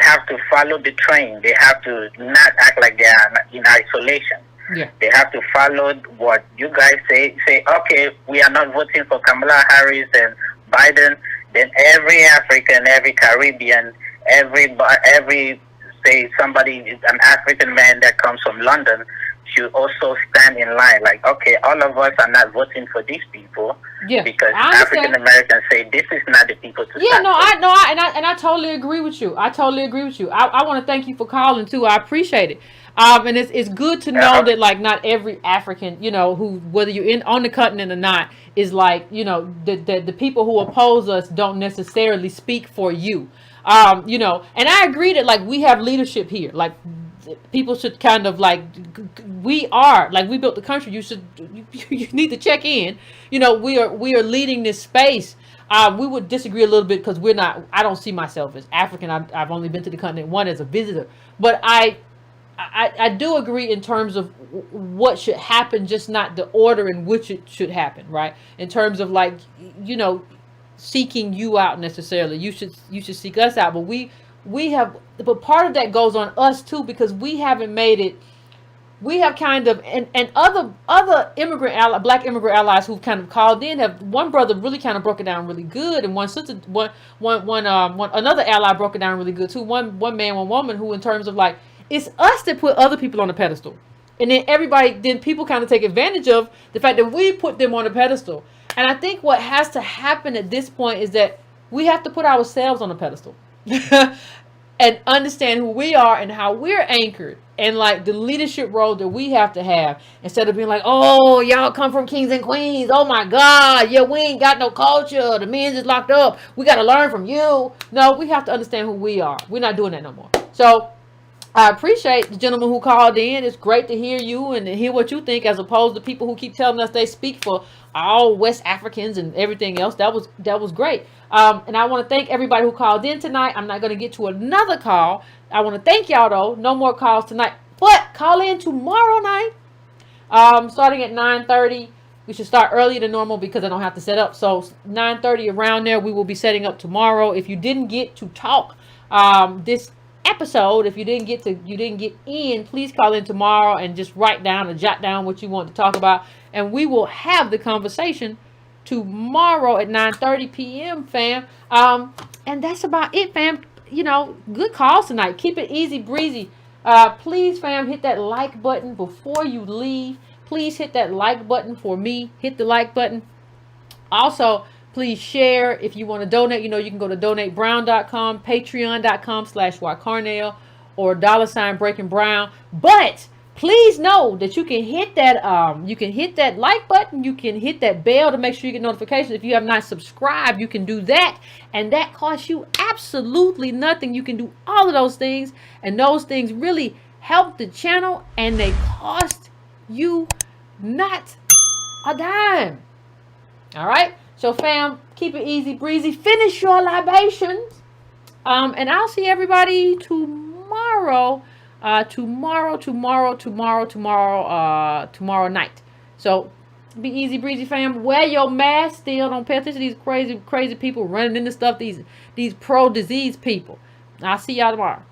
have to follow the train. They have to not act like they are in isolation. Yeah. They have to follow what you guys say. Say, okay, we are not voting for Kamala Harris and Biden. Then every African, every Caribbean, every say somebody is an African man that comes from London should also stand in line. Like, okay, all of us are not voting for these people, because African Americans say this is not the people to stand for. I totally agree with you. I want to thank you for calling too. I appreciate it. And it's good to know that like not every African, who, whether you're on the continent or not, is like, the people who oppose us don't necessarily speak for you. And I agree that like we have leadership here. Like, people should kind of like, we built the country. You need to check in. We are leading this space. We would disagree a little bit because I don't see myself as African. I've only been to the continent one as a visitor, but I do agree in terms of what should happen, just not the order in which it should happen, right? In terms of like, seeking you out necessarily. You should seek us out, but part of that goes on us too, because we haven't made it. We have kind of, and other black immigrant allies who've kind of called in have, one brother really kind of broke it down really good, and one sister, another ally broke it down really good too. One man, one woman, who in terms of like, it's us that put other people on the pedestal. And then people kind of take advantage of the fact that we put them on the pedestal. And I think what has to happen at this point is that we have to put ourselves on the pedestal and understand who we are and how we're anchored, and like the leadership role that we have to have, instead of being like, oh, y'all come from kings and queens. Oh my God. Yeah, we ain't got no culture. The men's is locked up. We got to learn from you. No, we have to understand who we are. We're not doing that no more. So I appreciate the gentleman who called in. It's great to hear you and to hear what you think, as opposed to people who keep telling us they speak for all West Africans and everything else. That was great. And I want to thank everybody who called in tonight. I'm not going to get to another call. I want to thank y'all though. No more calls tonight, but call in tomorrow night, starting at 9:30. We should start earlier than normal because I don't have to set up. So 9:30 around there, we will be setting up tomorrow. If you didn't get to talk this episode, if you didn't get in, please call in tomorrow and just write down or jot down what you want to talk about, and we will have the conversation tomorrow at 9:30 p.m. fam. And that's about it, fam. You know, good calls tonight. Keep it easy breezy. Please, fam, hit that like button before you leave. Please hit that like button for me. Hit the like button. Also, please share. If you want to donate, you know, you can go to donatebrown.com, patreon.com/ycarnell, or $breakingbrown. But please know that you can hit that like button. You can hit that bell to make sure you get notifications. If you have not subscribed, you can do that. And that costs you absolutely nothing. You can do all of those things. And those things really help the channel. And they cost you not a dime. All right. So, fam, keep it easy breezy. Finish your libations. And I'll see everybody tomorrow. Tomorrow night. So be easy breezy, fam. Wear your mask still. Don't pay attention to these crazy people running into stuff. These pro disease people. I'll see y'all tomorrow.